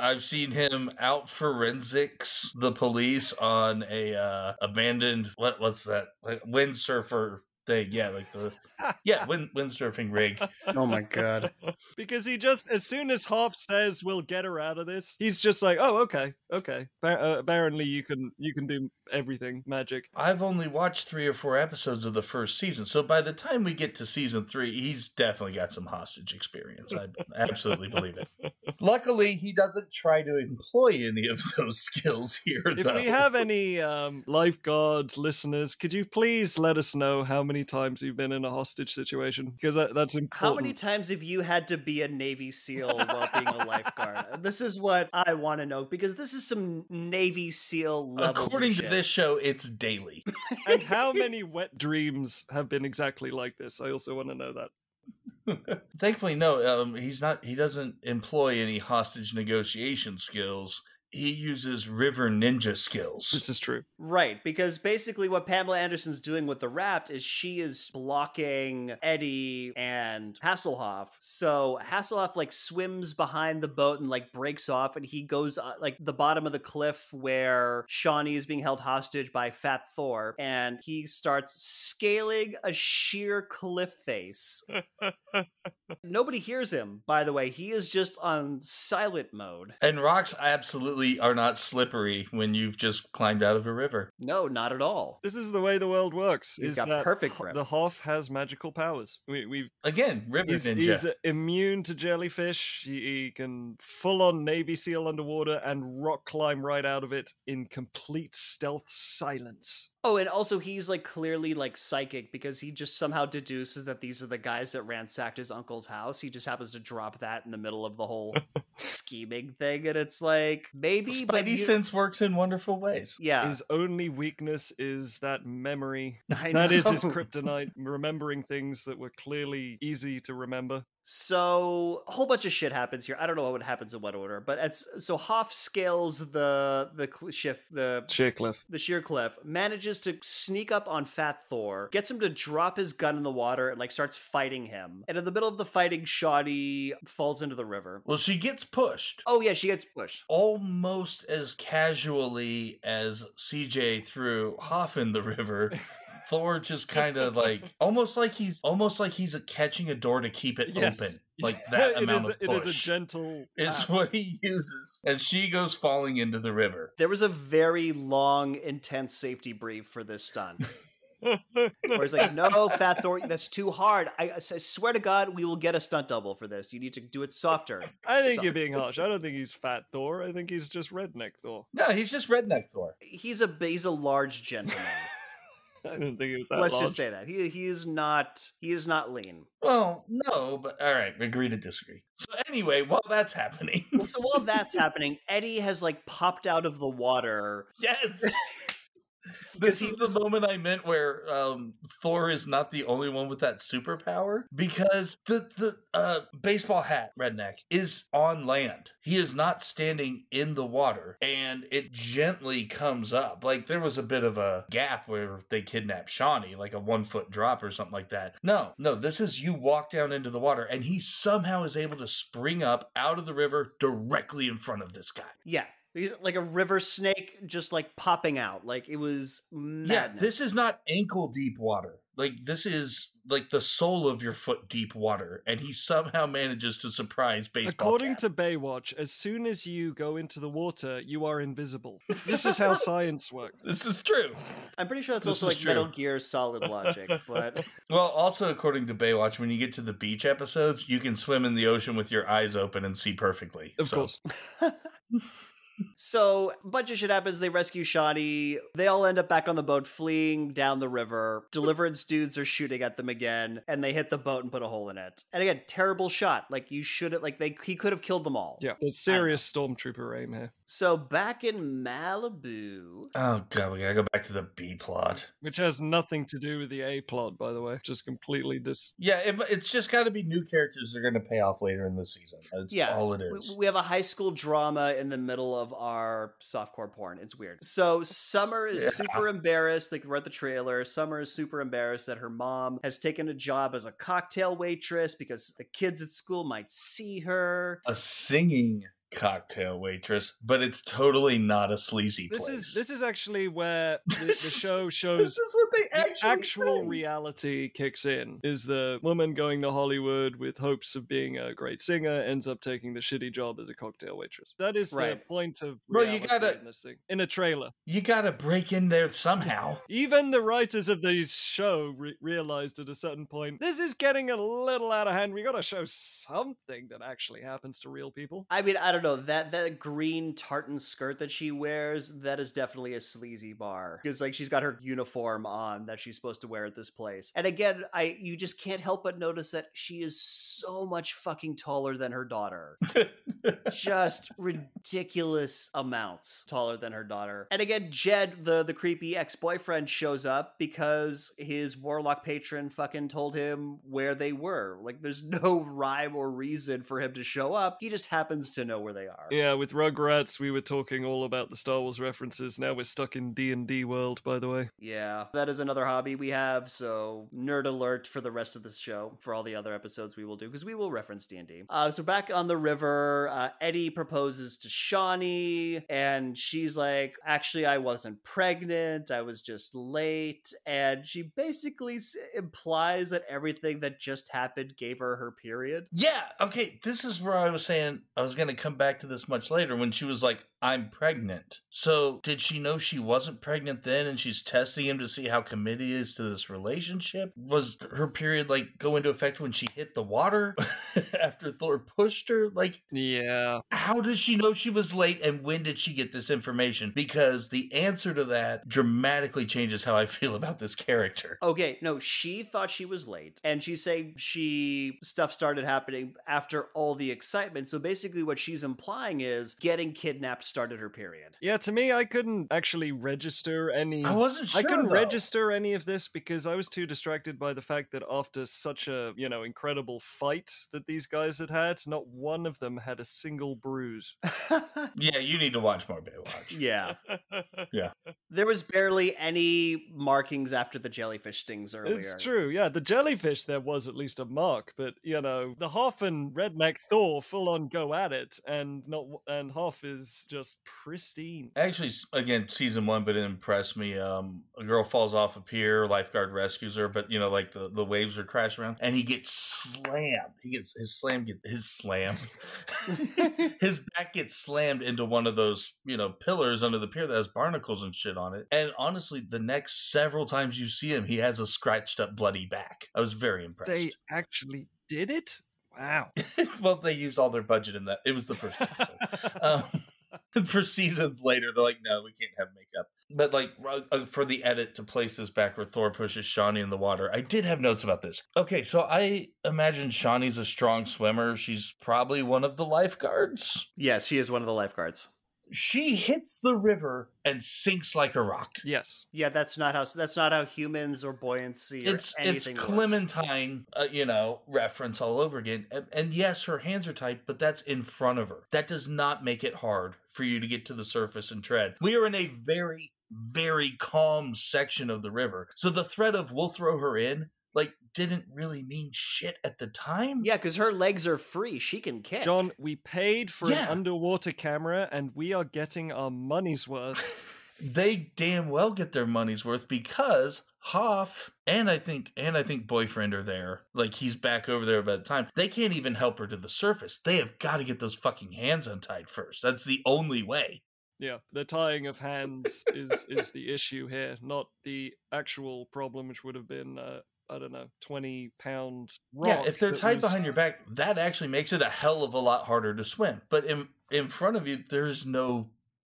I've seen him out forensics the police on a abandoned what's that, windsurfer thing? Yeah, windsurfing rig. Oh my god! Because he just, as soon as Hoff says we'll get her out of this, he's just like, oh, okay. Apparently you can do everything magic. I've only watched 3 or 4 episodes of the first season, so by the time we get to season 3, he's definitely got some hostage experience. I absolutely believe it. Luckily, he doesn't try to employ any of those skills here, If though. we have any lifeguards listeners, could you please let us know how many times you've been in a hostage situation? Because that's important. How many times have you had to be a Navy SEAL while being a lifeguard? This is what I want to know, because this is some Navy SEAL levels. According of to shit. this show, it's daily. And how many wet dreams have been exactly like this? I also want to know that. Thankfully, no. He's not. He doesn't employ any hostage negotiation skills. He uses river ninja skills. This is true. Right, because basically what Pamela Anderson's doing with the raft is she is blocking Eddie and Hasselhoff. So Hasselhoff like swims behind the boat and like breaks off, and he goes like the bottom of the cliff where Shawnee is being held hostage by Fat Thor, and he starts scaling a sheer cliff face. Nobody hears him, by the way. He is just on silent mode. And rocks absolutely are not slippery when you've just climbed out of a river. No, not at all. This is the way the world works. He's is got that perfect grip. The Hoff has magical powers. We've Again, river ninja. He's immune to jellyfish. He can full-on Navy SEAL underwater and rock climb right out of it in complete stealth silence. Oh, and also he's like clearly like psychic because he just somehow deduces that these are the guys that ransacked his uncle's house. He just happens to drop that in the middle of the whole scheming thing, and it's like maybe Spidey sense works in wonderful ways. Yeah, His only weakness is that memory. I That is know. his kryptonite, remembering things that were clearly easy to remember. So a whole bunch of shit happens here. I don't know what happens in what order, but so Hoff scales the sheer cliff, manages to sneak up on Fat Thor, gets him to drop his gun in the water, and like starts fighting him. And in the middle of the fighting, Shawnee falls into the river. Well, she gets pushed. Oh yeah, she gets pushed. Almost as casually as CJ threw Hoff in the river. Thor just kind of like almost like he's catching a door to keep it open. Like that amount of push. It is a gentle is what he uses. And she goes falling into the river. There was a very long, intense safety brief for this stunt. Where he's like, no, Fat Thor, that's too hard. I swear to God, we will get a stunt double for this. You need to do it softer. I think you're being harsh. I don't think he's Fat Thor. I think he's just Redneck Thor. No, he's just Redneck Thor. He's a large gentleman. I don't think he was that Let's large. just say that. He is not lean. Well, no, but all right, agree to disagree. So anyway, while that's happening. So while that's happening, Eddie has like popped out of the water. Yes. This is the moment I meant where Thor is not the only one with that superpower, because the baseball hat redneck is on land. He is not standing in the water, and it gently comes up. Like there was a bit of a gap where they kidnapped Shawnee, like a 1 foot drop or something like that. No, this is you walk down into the water, and he somehow is able to spring up out of the river directly in front of this guy. Yeah. He's like a river snake just like popping out. Like it was madness. Yeah, this is not ankle deep water. Like this is like the sole of your foot deep water, and he somehow manages to surprise baseball. According to Baywatch, as soon as you go into the water, you are invisible. This is how science works. This is true. I'm pretty sure that's also like Metal Gear Solid logic, but well, also according to Baywatch, when you get to the beach episodes, you can swim in the ocean with your eyes open and see perfectly. Of course. So, a bunch of shit happens. They rescue Shawnee. They all end up back on the boat, fleeing down the river. Deliverance dudes are shooting at them again, and they hit the boat and put a hole in it. And again, terrible shot. Like, you should have, he could have killed them all. Yeah, there's serious stormtrooper aim here. So, back in Malibu. Oh, God, we gotta go back to the B plot. Which has nothing to do with the A plot, by the way. Just completely Yeah, it's just gotta be new characters that are gonna pay off later in the season. That's all it is. We have a high school drama in the middle of our softcore porn. It's weird. So Summer is super embarrassed. Like we're at the trailer. Summer is super embarrassed that her mom has taken a job as a cocktail waitress because the kids at school might see her. A singing cocktail waitress, but it's totally not a sleazy place. This is actually where the show shows this is what they actual reality kicks in. Is the woman going to Hollywood with hopes of being a great singer ends up taking the shitty job as a cocktail waitress. That is the point of reality in this thing. In a trailer. You gotta break in there somehow. Even the writers of the show realized at a certain point, this is getting a little out of hand. We gotta show something that actually happens to real people. I mean, I don't don't know, that green tartan skirt that she wears, that is definitely a sleazy bar. Because like she's got her uniform on that she's supposed to wear at this place. And again, you just can't help but notice that she is so much fucking taller than her daughter. Just ridiculous amounts taller than her daughter. And again, Jed, the creepy ex-boyfriend, shows up because his warlock patron fucking told him where they were. Like, there's no rhyme or reason for him to show up. He just happens to know where they are. Yeah, with Rugrats, we were talking all about the Star Wars references. Now we're stuck in D&D world, by the way. Yeah, that is another hobby we have, so nerd alert for the rest of this show, for all the other episodes we will do, because we will reference D&D. So back on the river, Eddie proposes to Shawnee, and she's like, actually, I wasn't pregnant, I was just late, and she basically implies that everything that just happened gave her period. Yeah, okay, this is where I was saying I was going to come back to this much later when she was like, I'm pregnant. So did she know she wasn't pregnant then and she's testing him to see how committed he is to this relationship? Was her period like go into effect when she hit the water after Thor pushed her? Like, yeah. How does she know she was late and when did she get this information? Because the answer to that dramatically changes how I feel about this character. Okay, no, she thought she was late, and she's saying stuff started happening after all the excitement. So basically what she's implying is getting kidnapped started her period. Yeah, to me, I couldn't actually register any... I wasn't sure, I couldn't though. register any of this because I was too distracted by the fact that after such a, incredible fight that these guys had, not one of them had a single bruise. Yeah, you need to watch more Baywatch. Yeah. Yeah. There was barely any markings after the jellyfish stings earlier. It's true, yeah. The jellyfish, there was at least a mark, but, the Hoff and Redneck Thor full-on go at it, and Hoff is just pristine. Actually, again, season 1, but it impressed me. A girl falls off a pier, lifeguard rescues her, but, like the waves are crashing around, and he gets slammed. His back gets slammed into one of those, pillars under the pier that has barnacles and shit on it. And honestly, the next several times you see him, he has a scratched up bloody back. I was very impressed. They actually did it? Wow. Well, they used all their budget in that. It was the first episode. For seasons later, they're like, no, we can't have makeup. But like for the edit to place this back where Thor pushes Shawnee in the water, I did have notes about this. Okay, so I imagine Shawnee's a strong swimmer. She's probably one of the lifeguards. Yes, she is one of the lifeguards. She hits the river and sinks like a rock. Yes. Yeah, that's not how humans or buoyancy or anything it's works. Clementine, reference all over again. And yes, her hands are tight, but that's in front of her. That does not make it hard for you to get to the surface and tread. We are in a very, very calm section of the river. So the threat of we'll throw her in, didn't really mean shit at the time. Yeah, because her legs are free. She can kick. John, we paid for an underwater camera and we are getting our money's worth. They damn well get their money's worth because Hoff and I think boyfriend are there. Like, he's back over there by the time. They can't even help her to the surface. They have got to get those fucking hands untied first. That's the only way. Yeah, the tying of hands is the issue here, not the actual problem, which would have been 20 pounds rock. Yeah, if they're tied behind your back, that actually makes it a hell of a lot harder to swim. But in front of you, there's no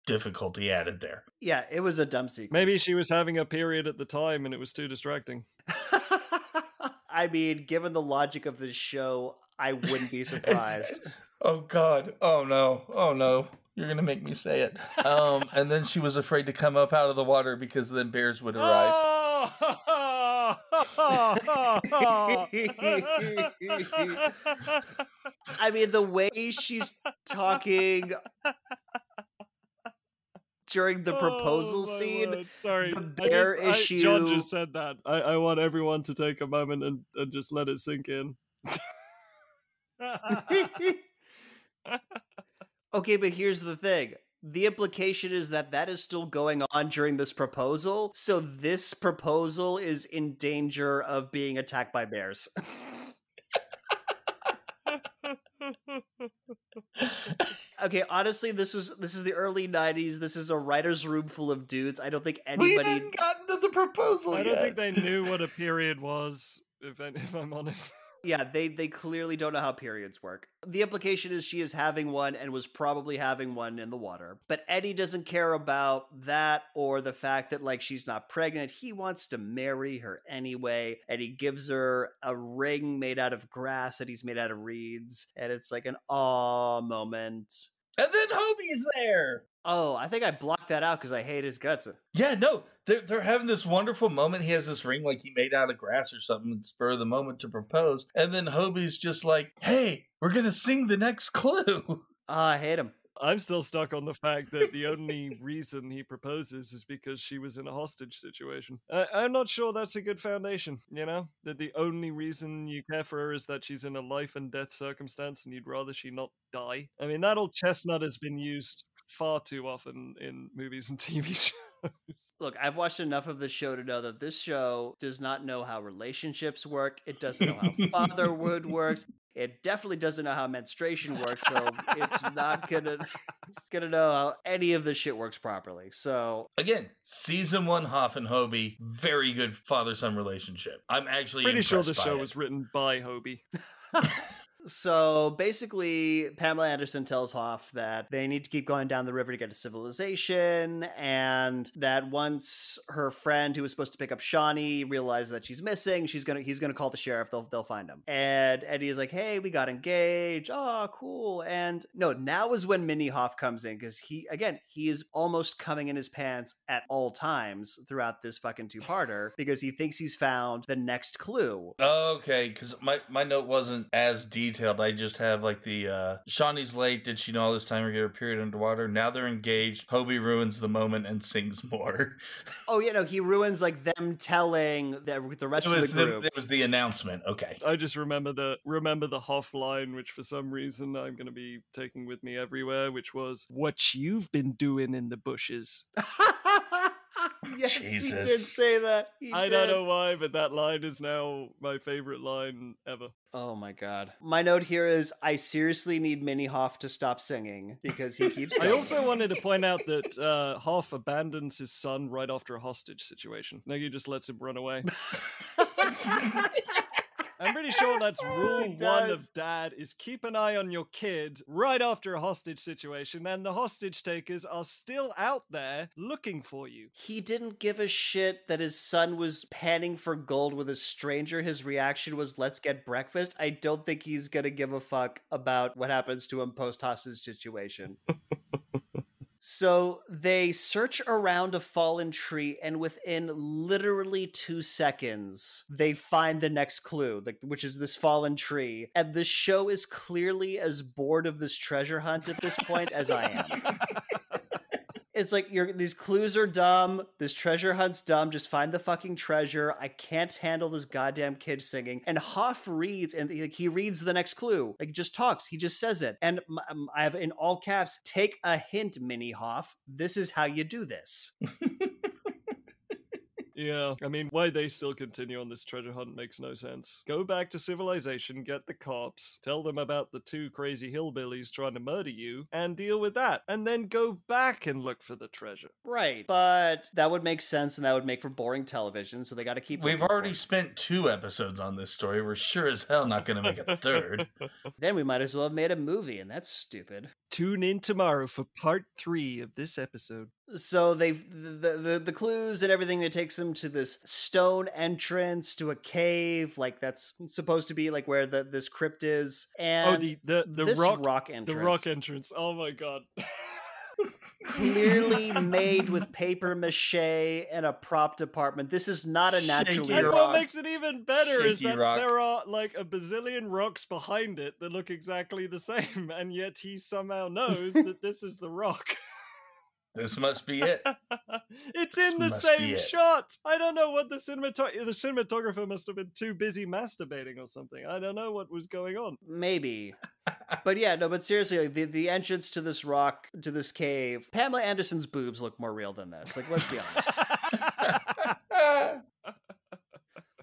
difficulty added there. Yeah, it was a dumb sequence. Maybe she was having a period at the time and it was too distracting. I mean, given the logic of this show, I wouldn't be surprised. Oh, God. Oh, no. You're going to make me say it. And then she was afraid to come up out of the water because then bears would arrive. I mean, the way she's talking during the proposal scene. Word. Sorry, the bear issue. John just said that. I want everyone to take a moment and just let it sink in. Okay, but here's the thing. The implication is that is still going on during this proposal, so this proposal is in danger of being attacked by bears. Okay, honestly, this is the early 90s. This is a writer's room full of dudes. I don't think anybody... We hadn't gotten to the proposal I yet. don't think they knew what a period was, if I'm honest. Yeah, they clearly don't know how periods work. The implication is she is having one and was probably having one in the water. But Eddie doesn't care about that or the fact that, like, she's not pregnant. He wants to marry her anyway. And he gives her a ring made out of grass that he's made out of reeds. And it's like an aw moment. And then Hobie's there. Oh, I think I blocked that out because I hate his guts. Yeah, no, they're having this wonderful moment. He has this ring like he made out of grass or something, spur of the moment to propose. And then Hobie's just like, hey, we're going to sing the next clue. I hate him. I'm still stuck on the fact that the only reason he proposes is because she was in a hostage situation. I'm not sure that's a good foundation, you know? That the only reason you care for her is that she's in a life and death circumstance and you'd rather she not die. I mean, that old chestnut has been used far too often in movies and TV shows. Look, I've watched enough of the show to know that this show does not know how relationships work. It doesn't know how fatherhood works. It definitely doesn't know how menstruation works, so it's not gonna know how any of this shit works properly. So again, season 1, Hoff and Hobie, very good father-son relationship. I'm actually pretty sure the by show it. was written by Hobie. So basically, Pamela Anderson tells Hoff that they need to keep going down the river to get to civilization, and that once her friend who was supposed to pick up Shawnee realizes that she's missing, he's gonna call the sheriff. They'll find him. And Eddie is like, "Hey, we got engaged. Oh, cool." And no, now is when Minnie Hoff comes in because he is almost coming in his pants at all times throughout this fucking two-parter because he thinks he's found the next clue. Okay, because my note wasn't as detailed. I just have like the Shawnee's late. Did she know all this time we get her period underwater? Now they're engaged. Hobie ruins the moment and sings more. Oh yeah, no, he ruins like them telling the rest of the group. It was the announcement. Okay. I just remember the Hoff line, which for some reason I'm going to be taking with me everywhere, which was, "What you've been doing in the bushes." Yes, Jesus. he did say that. I don't know why, but that line is now my favorite line ever. Oh my god. My note here is I seriously need Minnie Hoff to stop singing because he keeps going. I also wanted to point out that Hoff abandons his son right after a hostage situation. Like he just lets him run away. I'm pretty sure that's rule 1 of dad is keep an eye on your kid right after a hostage situation, and the hostage takers are still out there looking for you. He didn't give a shit that his son was panning for gold with a stranger. His reaction was, let's get breakfast. I don't think he's gonna give a fuck about what happens to him post-hostage situation. So they search around a fallen tree, and within literally 2 seconds, they find the next clue, which is this fallen tree. And the show is clearly as bored of this treasure hunt at this point as I am. It's like these clues are dumb. This treasure hunt's dumb. Just find the fucking treasure. I can't handle this goddamn kid singing. And Hoff reads, and he reads the next clue. Like, just talks. He just says it. And I have in all caps, take a hint, Minnie Hoff. This is how you do this. Yeah, I mean, why they still continue on this treasure hunt makes no sense. Go back to civilization, get the cops, tell them about the 2 crazy hillbillies trying to murder you, and deal with that. And then go back and look for the treasure. Right, but that would make sense, and that would make for boring television, so they got to keep... We've already spent 2 episodes on this story. We're sure as hell not going to make a third. Then we might as well have made a movie, and that's stupid. Tune in tomorrow for part 3 of this episode. So the clues and everything that takes them to this stone entrance to a cave, like that's supposed to be like where this crypt is. And this rock entrance. The rock entrance. Oh my god. Clearly made with paper mache and a prop department. This is not a naturally And rock. what makes it even better is that rock. there are like a bazillion rocks behind it that look exactly the same, and yet he somehow knows that this is the rock. This must be it. It's in the same shot. I don't know what the cinematographer must have been too busy masturbating or something. I don't know what was going on. Maybe. But yeah, no, but seriously, like the entrance to this rock, to this cave, Pamela Anderson's boobs look more real than this. Like, let's be honest.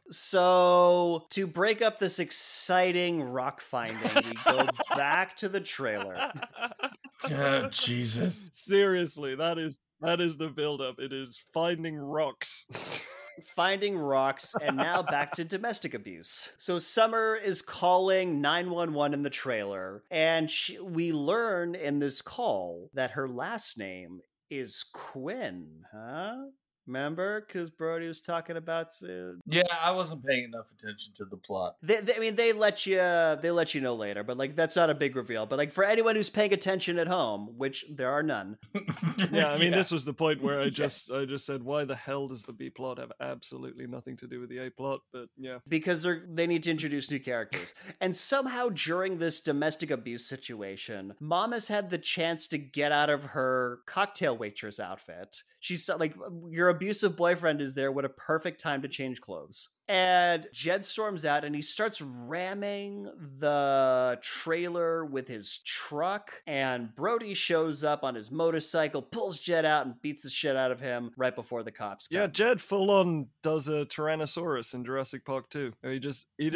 So, to break up this exciting rock finding, we go back to the trailer. Oh, Jesus. Seriously, that is the build-up. It is finding rocks. finding rocks, and now back to domestic abuse. So Summer is calling 911 in the trailer, and we learn in this call that her last name is Quinn, huh? Remember? Because Brody was talking about... Yeah, I wasn't paying enough attention to the plot. I mean, they let you know later, but like that's not a big reveal. But like for anyone who's paying attention at home, which there are none. Yeah, I mean, this was the point where I just said, why the hell does the B plot have absolutely nothing to do with the A plot? But yeah, because they need to introduce new characters, and somehow during this domestic abuse situation, Mom has had the chance to get out of her cocktail waitress outfit. She's like, your abusive boyfriend is there. What a perfect time to change clothes. And Jed storms out and he starts ramming the trailer with his truck. And Brody shows up on his motorcycle, pulls Jed out and beats the shit out of him right before the cops come. Yeah, Jed full on does a Tyrannosaurus in Jurassic Park 2. He just he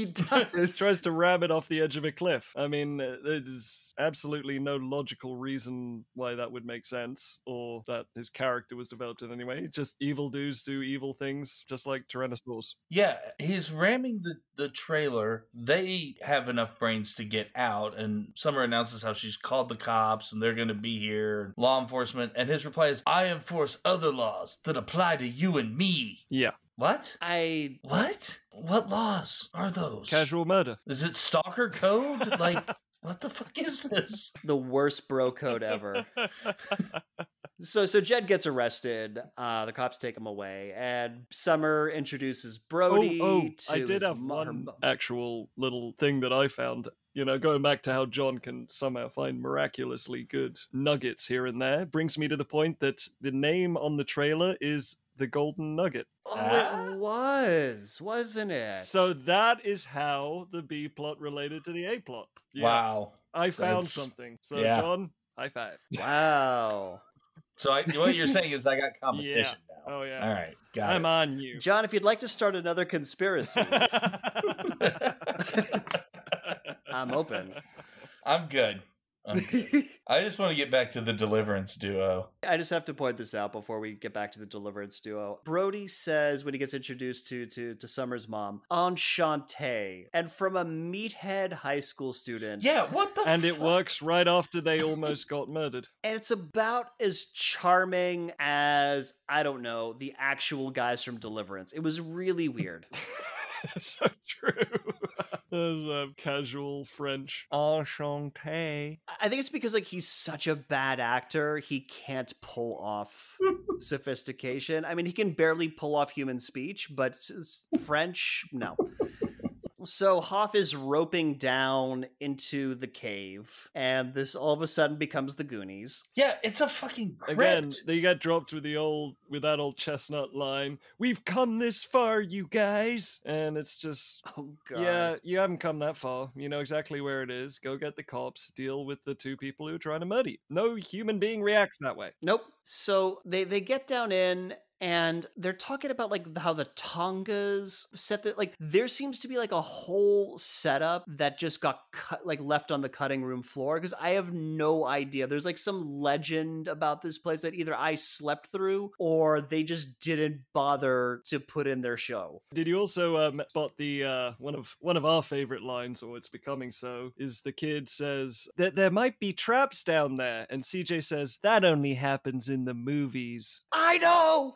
does. tries to ram it off the edge of a cliff. I mean, there's absolutely no logical reason why that would make sense, or that his character was developed in any way. It's just evil dudes do evil things, just like Tyrannosaurs. Yeah, he's ramming the trailer. They have enough brains to get out, and Summer announces how she's called the cops and they're going to be here, law enforcement, and his reply is, I enforce other laws that apply to you and me. Yeah. What? What? What laws are those? Casual murder. Is it stalker code? Like, what the fuck is this? The worst bro code ever. So Jed gets arrested. The cops take him away, and Summer introduces Brody. To I did have one actual little thing that I found. You know, going back to how John can somehow find miraculously good nuggets here and there, brings me to the point that the name on the trailer is the Golden Nugget. Oh, it was, wasn't it? So that is how the B plot related to the A plot. Yeah. Wow. I found something. So, yeah. John, high five. Wow. So what you're saying is I got competition now. Oh, yeah. All right. Got I'm on you. John, if you'd like to start another conspiracy, I'm open. I'm good. I just want to get back to the Deliverance duo. I just have to point this out before we get back to the Deliverance duo. Brody says when he gets introduced to Summer's mom, Enchante, and from a meathead high school student. Yeah, what the And fuck? It works right after they almost got murdered. And it's about as charming as, I don't know, the actual guys from Deliverance. It was really weird. So true. There's casual French. Enchanté. I think it's because like he's such a bad actor, he can't pull off sophistication. I mean, he can barely pull off human speech, but French, no. So Hoff is roping down into the cave, and this all of a sudden becomes the Goonies. Yeah, it's a fucking crypt. Again, they got dropped with that old chestnut line. We've come this far, you guys. And it's just, oh god, yeah, you haven't come that far. You know exactly where it is. Go get the cops. Deal with the two people who are trying to murder you. No human being reacts that way. Nope. So they get down in. And they're talking about like how the Tongas set that, like there seems to be like a whole setup that just got cut, like left on the cutting room floor, because I have no idea. There's like some legend about this place that either I slept through or they just didn't bother to put in their show. Did you also spot the one of our favorite lines, or it's becoming so, is the kid says that there might be traps down there, and CJ says that only happens in the movies. I know.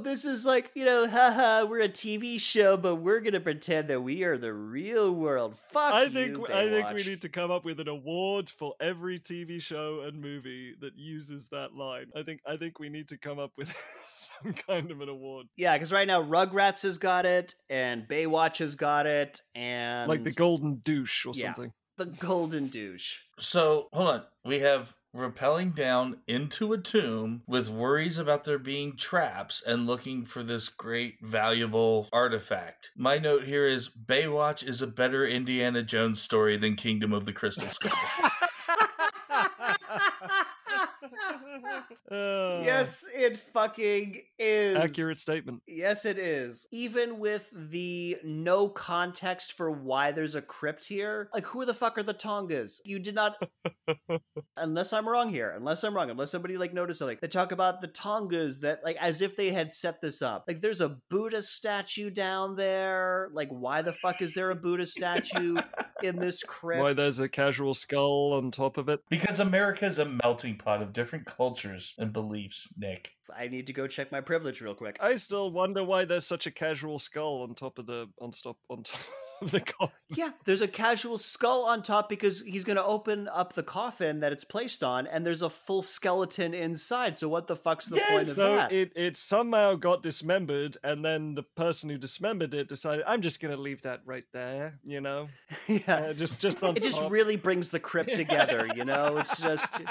This is like, you know, haha, we're a TV show, but we're gonna pretend that we are the real world. I think we need to come up with an award for every TV show and movie that uses that line. I think we need to come up with some kind of an award. Yeah, because right now Rugrats has got it, and Baywatch has got it, and like the Golden Douche or something. The Golden Douche. So hold on, we have rappelling down into a tomb with worries about there being traps and looking for this great, valuable artifact. My note here is Baywatch is a better Indiana Jones story than Kingdom of the Crystal Skull. Yes, it fucking is. Accurate statement. Yes, it is. Even with the no context for why there's a crypt here, like, who the fuck are the Tongas? You did not... Unless I'm wrong here. Unless somebody, like, noticed something. They talk about the Tongas that, like, as if they had set this up. Like, there's a Buddha statue down there. Like, why the fuck is there a Buddha statue in this crypt? Why there's a casual skull on top of it? Because America's a melting pot of different cultures and beliefs, Nick. I need to go check my privilege real quick. I still wonder why there's such a casual skull on top of the on top of the coffin. Yeah, there's a casual skull on top because he's going to open up the coffin that it's placed on, and there's a full skeleton inside. So what the fuck's the point of So that? it somehow got dismembered, and then the person who dismembered it decided, I'm just going to leave that right there, you know? Yeah, just on it just top. really brings the crypt together, you know? It's just...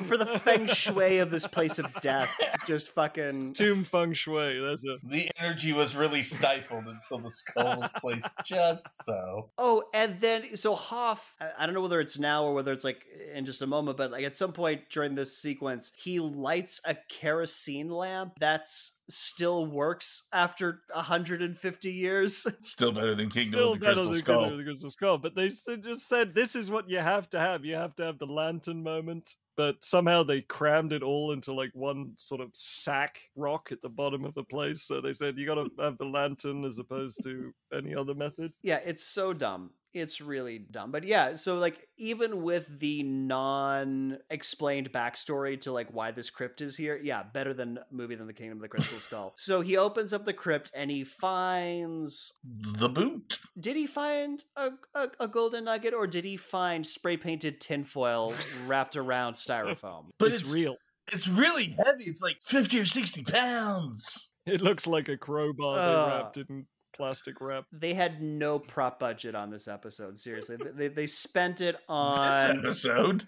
For the feng shui of this place of death, just fucking... Tomb feng shui, that's it. The energy was really stifled until the skull was placed just so. Oh, and then, so Hoff, I don't know whether it's now or whether it's, like, in just a moment, but, like, at some point during this sequence, he lights a kerosene lamp that's... still works after 150 years. Still better than Kingdom Still of the better Crystal than Skull. Kingdom of the Crystal Skull, but they just said this is what you have to have. You have to have the lantern moment, but somehow they crammed it all into like one sort of sack rock at the bottom of the place. So they said you got to have the lantern as opposed to any other method. Yeah, it's so dumb. It's really dumb. But yeah, so like even with the non-explained backstory to like why this crypt is here, yeah, better than movie than The Kingdom of the Crystal Skull. So he opens up the crypt and he finds The boot. Did he find a golden nugget, or did he find spray painted tinfoil wrapped around styrofoam? But it's real. It's really heavy. It's like 50 or 60 pounds. It looks like a crowbar they wrapped in plastic wrap. They had no prop budget on this episode. Seriously, they spent it on This episode.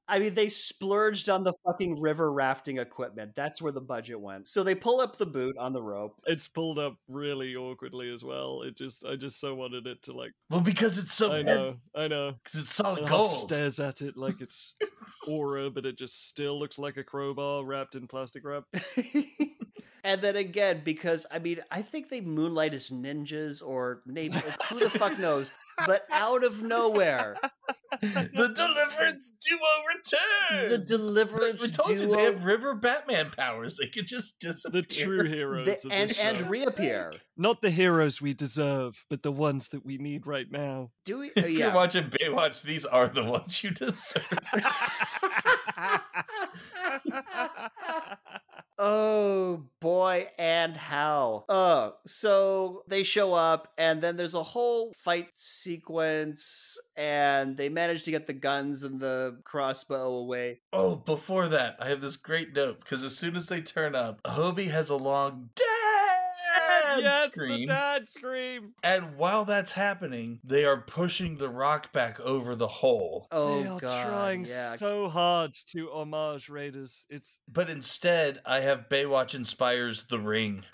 I mean, they splurged on the fucking river rafting equipment. That's where the budget went. So they pull up the boot on the rope. It's pulled up really awkwardly as well. I just so wanted it to like. Well, because it's so I know. Because it's solid And gold. Huff stares at it like it's aura, but it just still looks like a crowbar wrapped in plastic wrap. And then again, because, I mean, I think they moonlight as ninjas or maybe, like, who the fuck knows? But out of nowhere, the Deliverance duo returns. The Deliverance we told duo. you they have River Batman powers. They could just disappear. The true heroes of this and show. reappear. Not the heroes we deserve, but the ones that we need right now. Do we? If you're watching Baywatch, these are the ones you deserve. Oh boy, and how. So they show up, and then there's a whole fight sequence, and they manage to get the guns and the crossbow away. Oh, before that, I have this great note, because as soon as they turn up, Hobie has a long dad Yes, scream. the dad scream. And while that's happening, they are pushing the rock back over the hole. Oh They are god, trying yeah. so hard to homage Raiders. It's But instead, I have Baywatch inspires The Ring.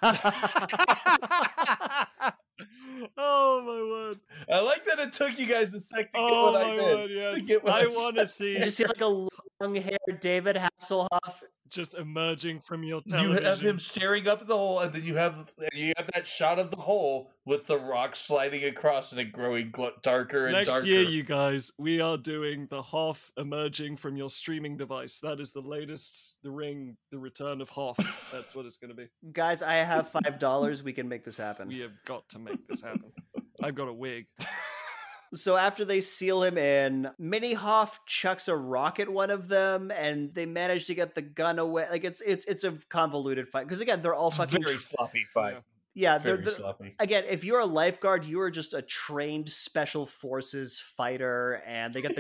Oh my word! I like that it took you guys a sec to get Oh what I my did. word! Yes. To get what I I want to said. see You just see like a long-haired David Hasselhoff. just emerging from your You television. have him staring up at the hole, and then you have that shot of the hole with the rock sliding across and it growing darker and Next darker. year, you guys, we are doing the Hoff emerging from your streaming device. That is the latest, The Ring, The Return of Hoff. That's what it's going to be. Guys, I have $5. We can make this happen. We have got to make this happen. I've got a wig. So after they seal him in, Mini Hoff chucks a rock at one of them, and they manage to get the gun away. Like it's a convoluted fight because again, they're all fucking Very sloppy fight. Yeah. Yeah, Very they're sloppy. again, if you're a lifeguard, you are just a trained special forces fighter, and they get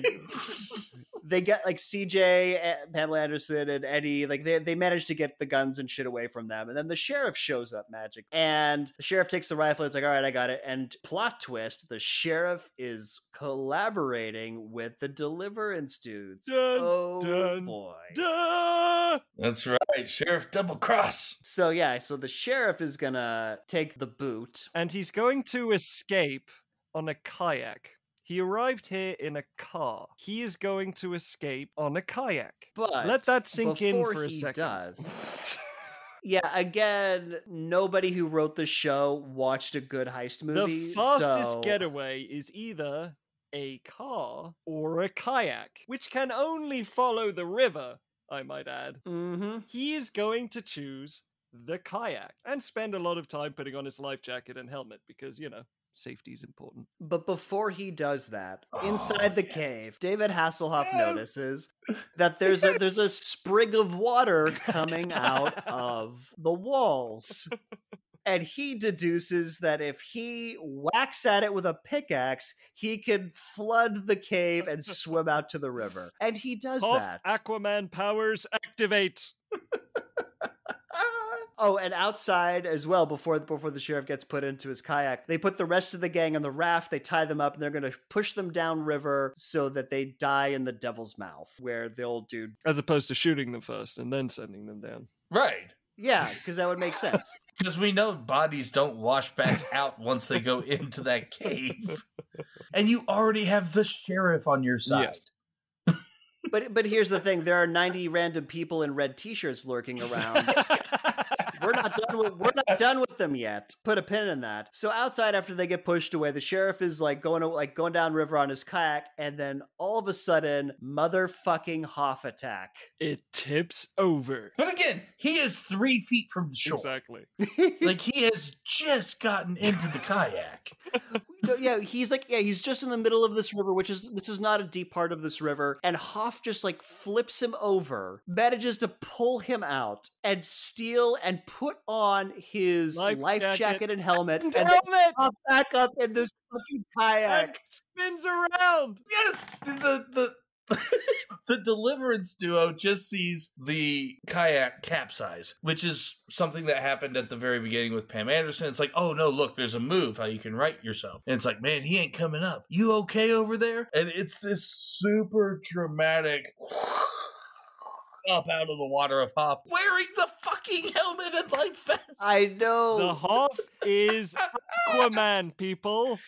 they get like CJ, Pamela Anderson, and Eddie. Like they manage to get the guns and shit away from them, and then the sheriff shows up magic, and the sheriff takes the rifle. It's like, all right, I got it. And plot twist: the sheriff is collaborating with the Deliverance dudes. Dun, Oh dun, boy! Duh! That's right, Sheriff Double Cross. So yeah, so the sheriff is gonna take the boot. And he's going to escape on a kayak. He arrived here in a car. He is going to escape on a kayak. But let that sink in before for a he second. does, yeah, again, nobody who wrote the show watched a good heist movie. The fastest so... getaway is either a car or a kayak, which can only follow the river, I might add. Mm-hmm. He is going to choose the kayak and spend a lot of time putting on his life jacket and helmet because, safety is important. But before he does that, inside the cave, David Hasselhoff notices that there's a sprig of water coming out of the walls. And he deduces that if he whacks at it with a pickaxe, he can flood the cave and swim out to the river. And he does that. Aquaman powers activate. Oh, and outside as well, before the sheriff gets put into his kayak, they put the rest of the gang on the raft, they tie them up, and they're going to push them downriver so that they die in the Devil's Mouth, where the old dude... As opposed to shooting them first and then sending them down. Right. Yeah, because that would make sense. Because we know bodies don't wash back out once they go into that cave. And you already have the sheriff on your side. Yes. But here's the thing, there are 90 random people in red t-shirts lurking around. We're not done with them yet. Put a pin in that. So outside, after they get pushed away, the sheriff is going down river on his kayak, and then all of a sudden, motherfucking Hoff attack. It tips over. But again, he is 3 feet from the shore. Exactly. Like, he has just gotten into the kayak. He's just in the middle of this river, this is not a deep part of this river, and Hoff just flips him over, manages to pull him out, and steal and put on his life jacket and helmet, and then hop back up in this fucking kayak. And spins around. Yes, the Deliverance duo just sees the kayak capsize, which is something that happened at the very beginning with Pam Anderson. It's like, oh no, look, there's a move how you can right yourself. And it's like, man, he ain't coming up. You okay over there? And it's this super dramatic up out of the water of Hoff, wearing the fucking helmet and life vest. I know. The Hoff is Aquaman, people.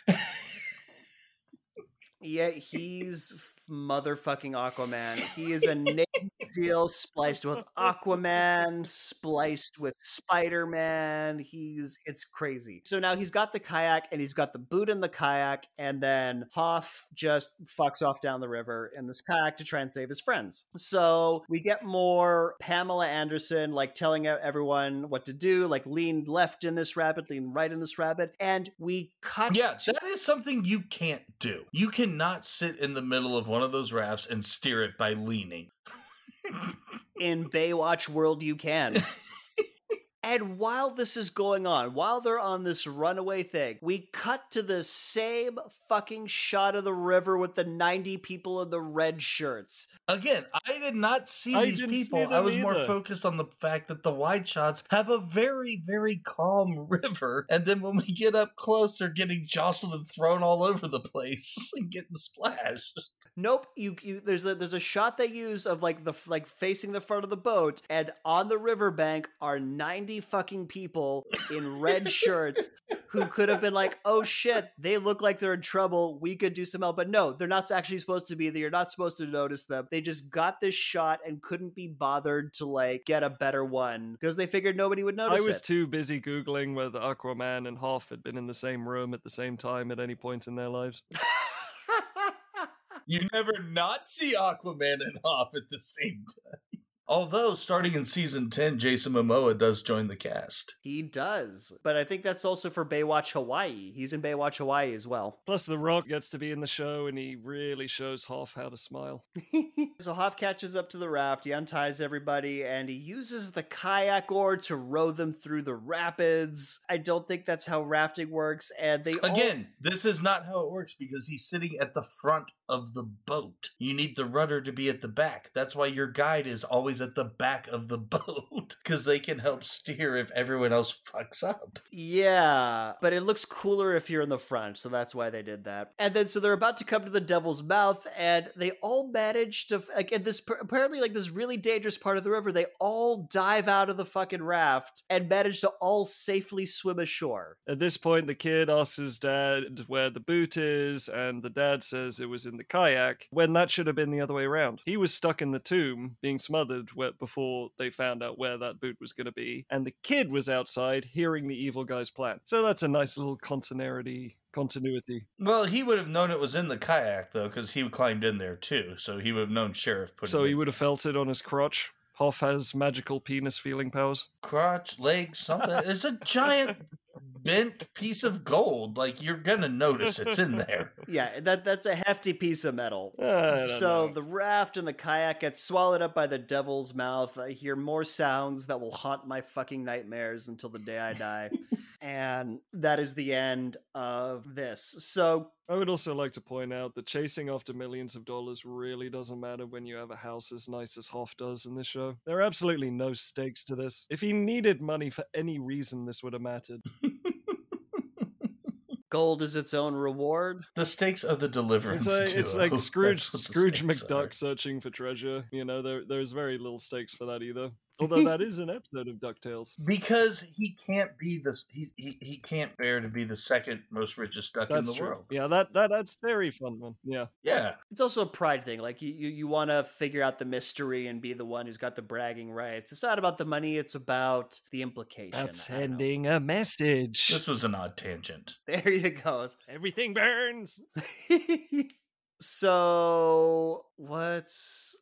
Yeah, he's motherfucking Aquaman. He is a Navy SEAL spliced with Aquaman, spliced with Spider-Man. It's crazy. So now he's got the kayak and he's got the boot in the kayak, and then Hoff just fucks off down the river in this kayak to try and save his friends. So we get more Pamela Anderson telling everyone what to do, lean left in this rapid, lean right in this rapid, and we cut. Yeah, that is something you can't do. You cannot sit in the middle of one of those rafts and steer it by leaning. In Baywatch world, you can. And while this is going on, while they're on this runaway thing, we cut to the same fucking shot of the river with the 90 people in the red shirts. Again, I did not see these people. I was more focused on the fact that the wide shots have a very, very calm river. And then when we get up close, they're getting jostled and thrown all over the place and getting splashed. Nope. There's a shot they use of facing the front of the boat, and on the riverbank are 90 fucking people in red shirts who could have been like, oh shit, they look like they're in trouble, we could do some help. But no, they're not actually supposed to be there. You're not supposed to notice them. They just got this shot and couldn't be bothered to get a better one because they figured nobody would notice it. I was too busy Googling whether Aquaman and Hoff had been in the same room at the same time at any point in their lives. You never not see Aquaman and Hoff at the same time. Although, starting in season 10, Jason Momoa does join the cast. He does. But I think that's also for Baywatch Hawaii. He's in Baywatch Hawaii as well. Plus, The Rock gets to be in the show, and he really shows Hoff how to smile. So Hoff catches up to the raft, he unties everybody, and he uses the kayak oar to row them through the rapids. I don't think that's how rafting works, and this is not how it works because he's sitting at the front of the boat. You need the rudder to be at the back. That's why your guide is always guys at the back of the boat because they can help steer if everyone else fucks up. Yeah, but it looks cooler if you're in the front, so that's why they did that. And then, so they're about to come to the Devil's Mouth, and they all manage to, like, in this, apparently, like, this really dangerous part of the river, they all dive out of the fucking raft and manage to all safely swim ashore. At this point, the kid asks his dad where the boot is, and the dad says it was in the kayak, when that should have been the other way around. He was stuck in the tomb, being smothered before they found out where that boot was going to be, and the kid was outside hearing the evil guy's plan. So that's a nice little continuity. Well, he would have known it was in the kayak, though, because he climbed in there, too, so he would have known Sheriff put it in. So he would have felt it on his crotch. Hoff has magical penis feeling powers. Crotch, legs, something. It's a giant bent piece of gold. Like, you're gonna notice it's in there. Yeah, that's a hefty piece of metal. So the raft and the kayak gets swallowed up by the Devil's Mouth. I hear more sounds that will haunt my fucking nightmares until the day I die. And that is the end of this. So I would also like to point out that chasing after millions of dollars really doesn't matter when you have a house as nice as Hoff does in this show. There are absolutely no stakes to this. If he needed money for any reason, this would have mattered. gold is its own reward. The stakes of the Deliverance It's like Scrooge stakes McDuck are. searching for treasure. You know, there's very little stakes for that either. Although that is an episode of DuckTales. Because he can't be he can't bear to be the second most richest duck in the world. Yeah, that's very fun, man. Yeah. Yeah. It's also a pride thing. Like you want to figure out the mystery and be the one who's got the bragging rights. It's not about the money, it's about the implication. That's sending a message. This was an odd tangent. There you go. Everything burns. So what's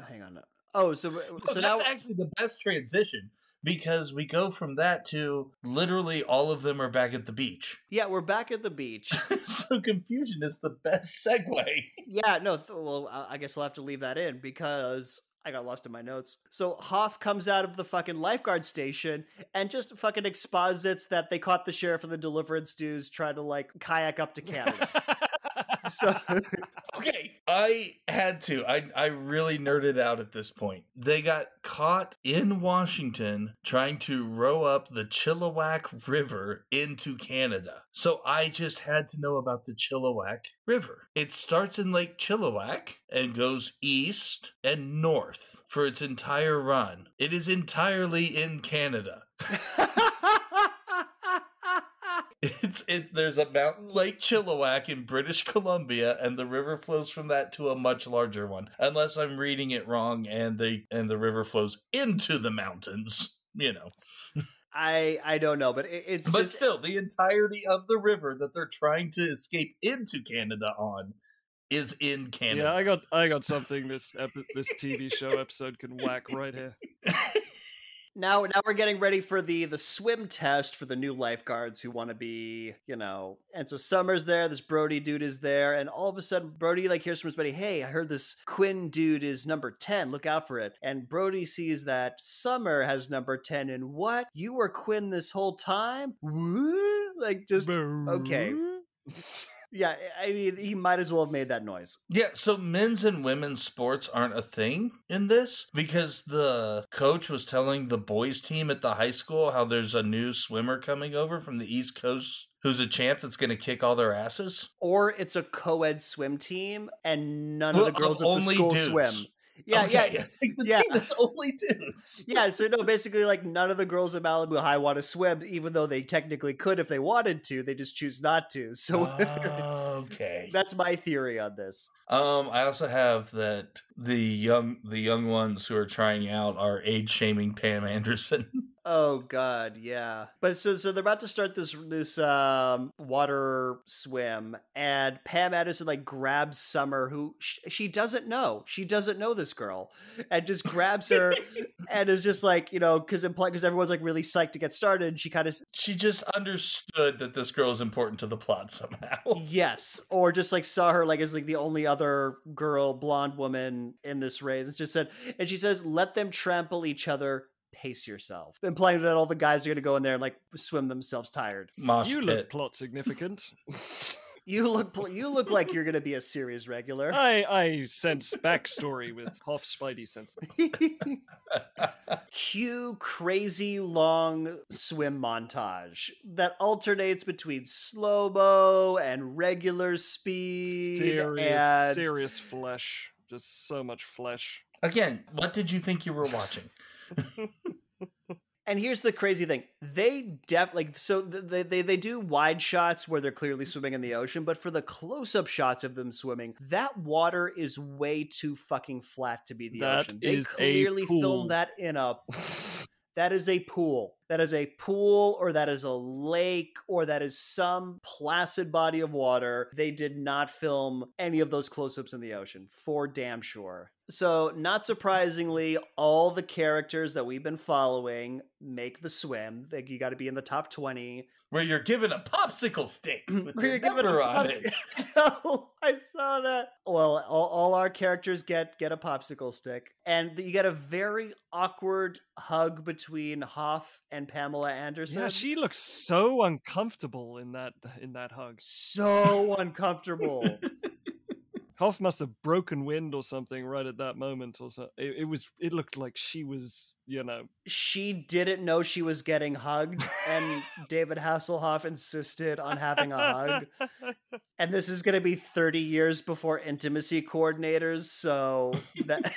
hang on. Oh, so That's now actually the best transition because we go from that to literally all of them are back at the beach. yeah, we're back at the beach. So confusion is the best segue. Yeah, no, well, I guess I'll have to leave that in because I got lost in my notes. So Hoff comes out of the fucking lifeguard station and just fucking exposits that they caught the sheriff and the Deliverance dudes trying to like kayak up to Canada. So Okay, I had to. I really nerded out at this point. They got caught in Washington trying to row up the Chilliwack River into Canada. So I just had to know about the Chilliwack River. It starts in Lake Chilliwack and goes east and north for its entire run. It is entirely in Canada. There's a mountain Lake Chilliwack in British Columbia, and the river flows from that to a much larger one. Unless I'm reading it wrong, and the river flows into the mountains. You know, I don't know, but it's but just still the entirety of the river that they're trying to escape into Canada on is in Canada. Yeah, I got something this TV show episode can whack right here. Now we're getting ready for the swim test for the new lifeguards who want to be, you know. And so Summer's there, this Brody dude is there, and all of a sudden Brody like hears from his buddy, "Hey, I heard this Quinn dude is number 10. Look out for it." And Brody sees that Summer has number 10, and what? You were Quinn this whole time? What? Like just okay. Yeah, I mean, he might as well have made that noise. Yeah, so men's and women's sports aren't a thing in this because the coach was telling the boys team at the high school how there's a new swimmer coming over from the East Coast who's a champ that's going to kick all their asses. Or it's a co-ed swim team and none of the girls at the school dudes. swim. Yeah, okay, yeah. It's like the Yeah. team that's only dudes. Yeah, so no, basically, like, none of the girls at Malibu High want to swim, even though they technically could if they wanted to. They just choose not to. So Okay. that's my theory on this. I also have that the young ones who are trying out are age shaming Pam Anderson. Oh God, yeah. But so they're about to start this water swim, and Pam Anderson like grabs Summer, who she doesn't know. She doesn't know this girl, and just grabs her, and is just like, you know, because everyone's like really psyched to get started. She just understood that this girl is important to the plot somehow. Yes, or just like saw her like as like the only other girl, blonde woman in this race. It's just said, and she says, "Let them trample each other. Pace yourself," implying that all the guys are going to go in there and like swim themselves tired. Mosh you pit. look plot significant. You look like you're gonna be a series regular. I sense backstory with Hoff Spidey sense. Cue crazy long swim montage that alternates between slow-mo and regular speed. Serious flesh. Just so much flesh. Again, what did you think you were watching? And here's the crazy thing. They they do wide shots where they're clearly swimming in the ocean, but for the close-up shots of them swimming, that water is way too fucking flat to be the ocean. They clearly filmed that in a that is a pool. That is a pool, or that is a lake, or that is some placid body of water. They did not film any of those close-ups in the ocean, for damn sure. So, not surprisingly, all the characters that we've been following make the swim. You got to be in the top 20. Where you're given a popsicle stick with Where your you're given number a on it. No, I saw that. Well, all our characters get a popsicle stick, and you get a very awkward hug between Hoff and Pamela Anderson. Yeah, she looks so uncomfortable in that hug. So uncomfortable. Hoff must have broken wind or something right at that moment. Or so. It looked like she was, She didn't know she was getting hugged, and David Hasselhoff insisted on having a hug. And this is going to be 30 years before intimacy coordinators, so that...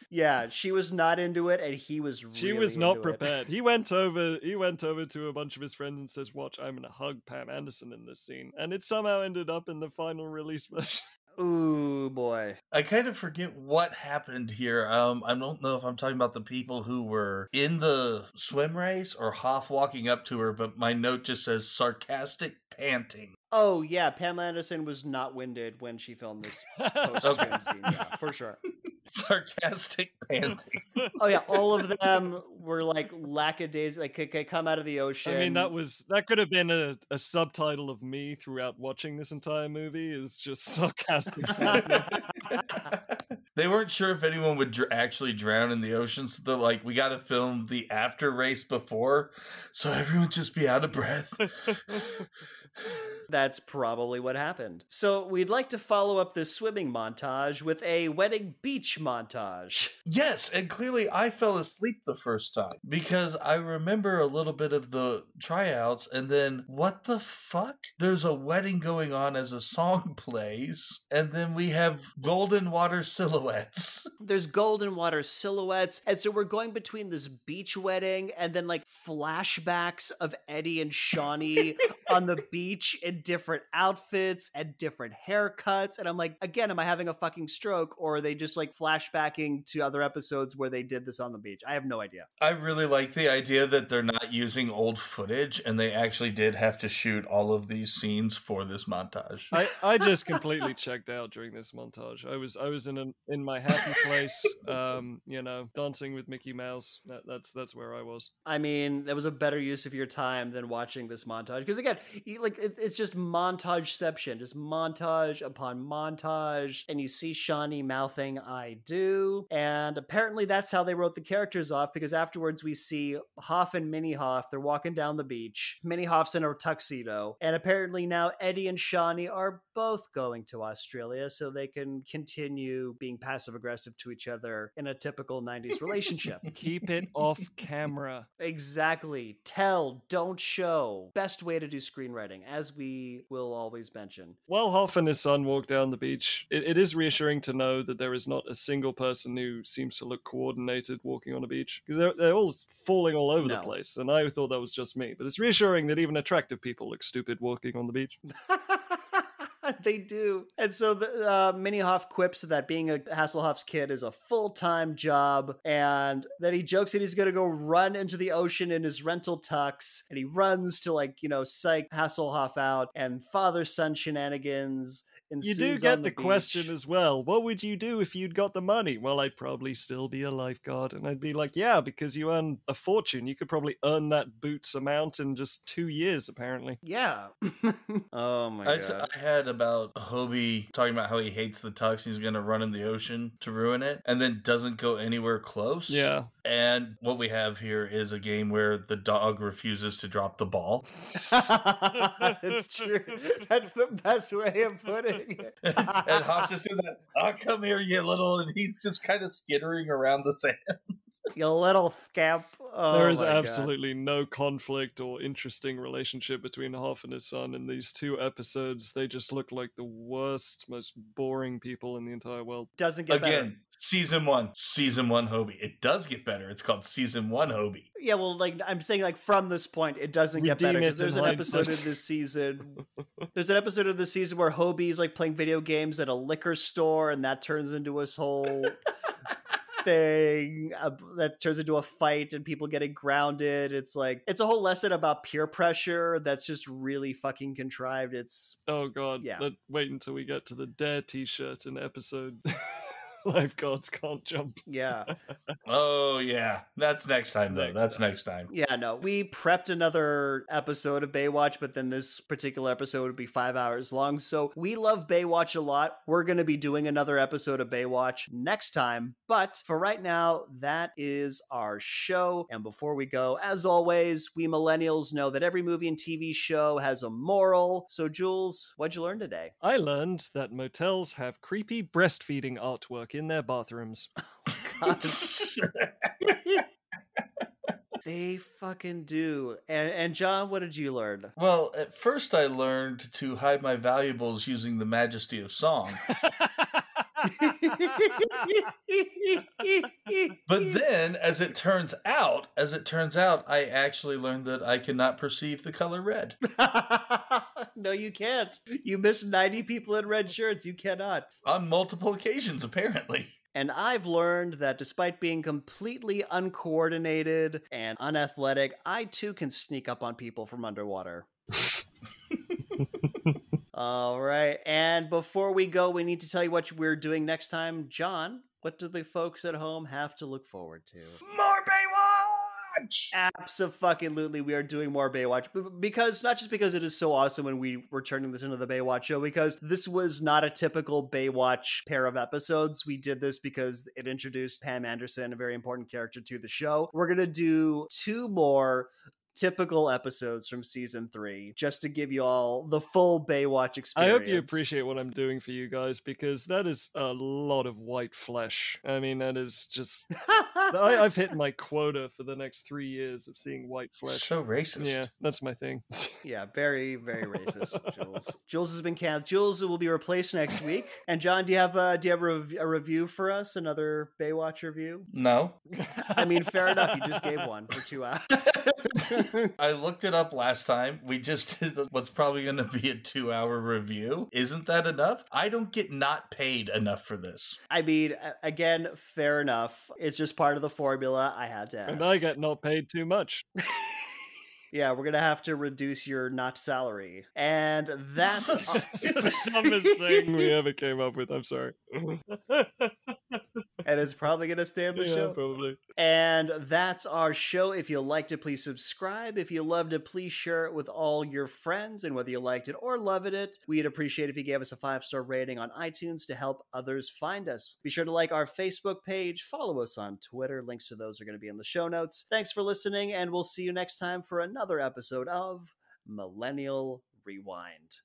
Yeah, she was not into it, and he was really She was not into prepared. It. He went over to a bunch of his friends and says, "Watch, I'm gonna hug Pam Anderson in this scene," and it somehow ended up in the final release version. Ooh, boy. I kind of forget what happened here. I don't know if I'm talking about the people who were in the swim race or Hoff walking up to her, but my note just says sarcastic panting. Oh, yeah, Pamela Anderson was not winded when she filmed this post-swim scene, yeah, for sure. Sarcastic panting. Oh, yeah, all of them were like lackadaisical, like they come out of the ocean. I mean, that could have been a subtitle of me throughout watching this entire movie, is just sarcastic. They weren't sure if anyone would actually drown in the ocean, so they're like, we got to film the after race before, so everyone just be out of breath. That's probably what happened. So we'd like to follow up this swimming montage with a wedding beach montage. Yes, and clearly I fell asleep the first time because I remember a little bit of the tryouts, and then what the fuck? There's a wedding going on as a song plays, and then we have golden water silhouettes. There's golden water silhouettes, and so we're going between this beach wedding and then like flashbacks of Eddie and Shawnee on the beach in different outfits and different haircuts, and I'm like, again, am I having a fucking stroke, or are they just like flashbacking to other episodes where they did this on the beach? I have no idea. I really like the idea that they're not using old footage, and they actually did have to shoot all of these scenes for this montage. I just completely checked out during this montage. I was in my happy place, dancing with Mickey Mouse. That's where I was. I mean, that was a better use of your time than watching this montage, because again, it's just montageception, just montage upon montage, and you see Shawnee mouthing "I do," and apparently that's how they wrote the characters off, because afterwards we see Hoff and Minnie Hoff, they're walking down the beach. Minnie Hoff's in a tuxedo, and apparently now Eddie and Shawnee are both going to Australia so they can continue being passive-aggressive to each other in a typical 90s relationship. Keep it off camera. Exactly. Tell, don't show. Best way to do screenwriting, as we will always mention. While Hoff and his son walk down the beach, it is reassuring to know that there is not a single person who seems to look coordinated walking on a beach, because they're all falling all over the place, and I thought that was just me. But it's reassuring that even attractive people look stupid walking on the beach. They do. And so the Minnie Hoff quips that being a Hasselhoff's kid is a full-time job, and then he jokes that he's going to go run into the ocean in his rental tux, and he runs to psych Hasselhoff out, and father-son shenanigans You do ensues on get the the question beach. as well. What would you do if you'd got the money? Well, I'd probably still be a lifeguard. And I'd be like, yeah, because you earn a fortune. You could probably earn that boots amount in just 2 years, apparently. Yeah. Oh my god. I had about Hobie talking about how he hates the tux and he's going to run in the ocean to ruin it and then doesn't go anywhere close. Yeah. And what we have here is a game where the dog refuses to drop the ball. It's true. That's the best way of putting it. And Hop's just in that, oh, come here, you little, and he's just kind of skittering around the sand. You little scamp. Oh, there is my God. absolutely no conflict or interesting relationship between Hoff and his son in these 2 episodes. They just look like the worst, most boring people in the entire world. Doesn't get better. Again, season one Hobie. It does get better. It's called season 1 Hobie. Yeah, well, like I'm saying, like from this point, it doesn't get Redeem better. it Because there's in an episode hindsight. of this season. There's an episode of this season where Hobie's like playing video games at a liquor store, and that turns into his whole thing that turns into a fight and people getting grounded. It's like it's a whole lesson about peer pressure that's just really fucking contrived. It's Oh god, Yeah. wait until we get to the Dare t-shirt in episode Lifeguards Can't Jump. yeah. Oh, yeah. That's next time, though. Next Next time. Yeah, no. We prepped another episode of Baywatch, but then this particular episode would be 5 hours long. So we love Baywatch a lot. We're going to be doing another episode of Baywatch next time. But for right now, that is our show. And before we go, as always, we millennials know that every movie and TV show has a moral. So Jules, what'd you learn today? I learned that motels have creepy breastfeeding artwork in their bathrooms. God. They fucking do. And John, what did you learn? Well, at first I learned to hide my valuables using the majesty of song. But then, as it turns out, I actually learned that I cannot perceive the color red. No, you can't. You missed 90 people in red shirts. You cannot. On multiple occasions, apparently. And I've learned that despite being completely uncoordinated and unathletic, I too can sneak up on people from underwater. All right. And before we go, we need to tell you what we're doing next time. John, what do the folks at home have to look forward to? More Baywatch! Abso-fucking-lutely, we are doing more Baywatch. Because, not just because it is so awesome when we were turning this into the Baywatch show, because this was not a typical Baywatch pair of episodes. We did this because it introduced Pam Anderson, a very important character, to the show. We're going to do 2 more typical episodes from season 3 just to give you all the full Baywatch experience. I hope you appreciate what I'm doing for you guys, because that is a lot of white flesh. I mean, that is just I've hit my quota for the next 3 years of seeing white flesh. So racist. Yeah, that's my thing. Yeah, very, very racist, Jules. Jules has been canceled. Jules will be replaced next week. And John, do you have a review for us? Another Baywatch review? No. I mean, fair enough. You just gave one for 2 hours. I looked it up last time. We just did what's probably going to be a 2-hour review. Isn't that enough? I don't get not paid enough for this. I mean, again, fair enough. It's just part of the formula. I had to ask. And I get not paid too much. Yeah, we're going to have to reduce your not salary. And that's The dumbest thing we ever came up with. I'm sorry. and it's probably going to stay on the Yeah, show. probably. And that's our show. If you liked it, please subscribe. If you loved it, please share it with all your friends. And whether you liked it or loved it, we'd appreciate if you gave us a 5-star rating on iTunes to help others find us. Be sure to like our Facebook page, follow us on Twitter. Links to those are going to be in the show notes. Thanks for listening, and we'll see you next time for another episode of Millennial Rewind.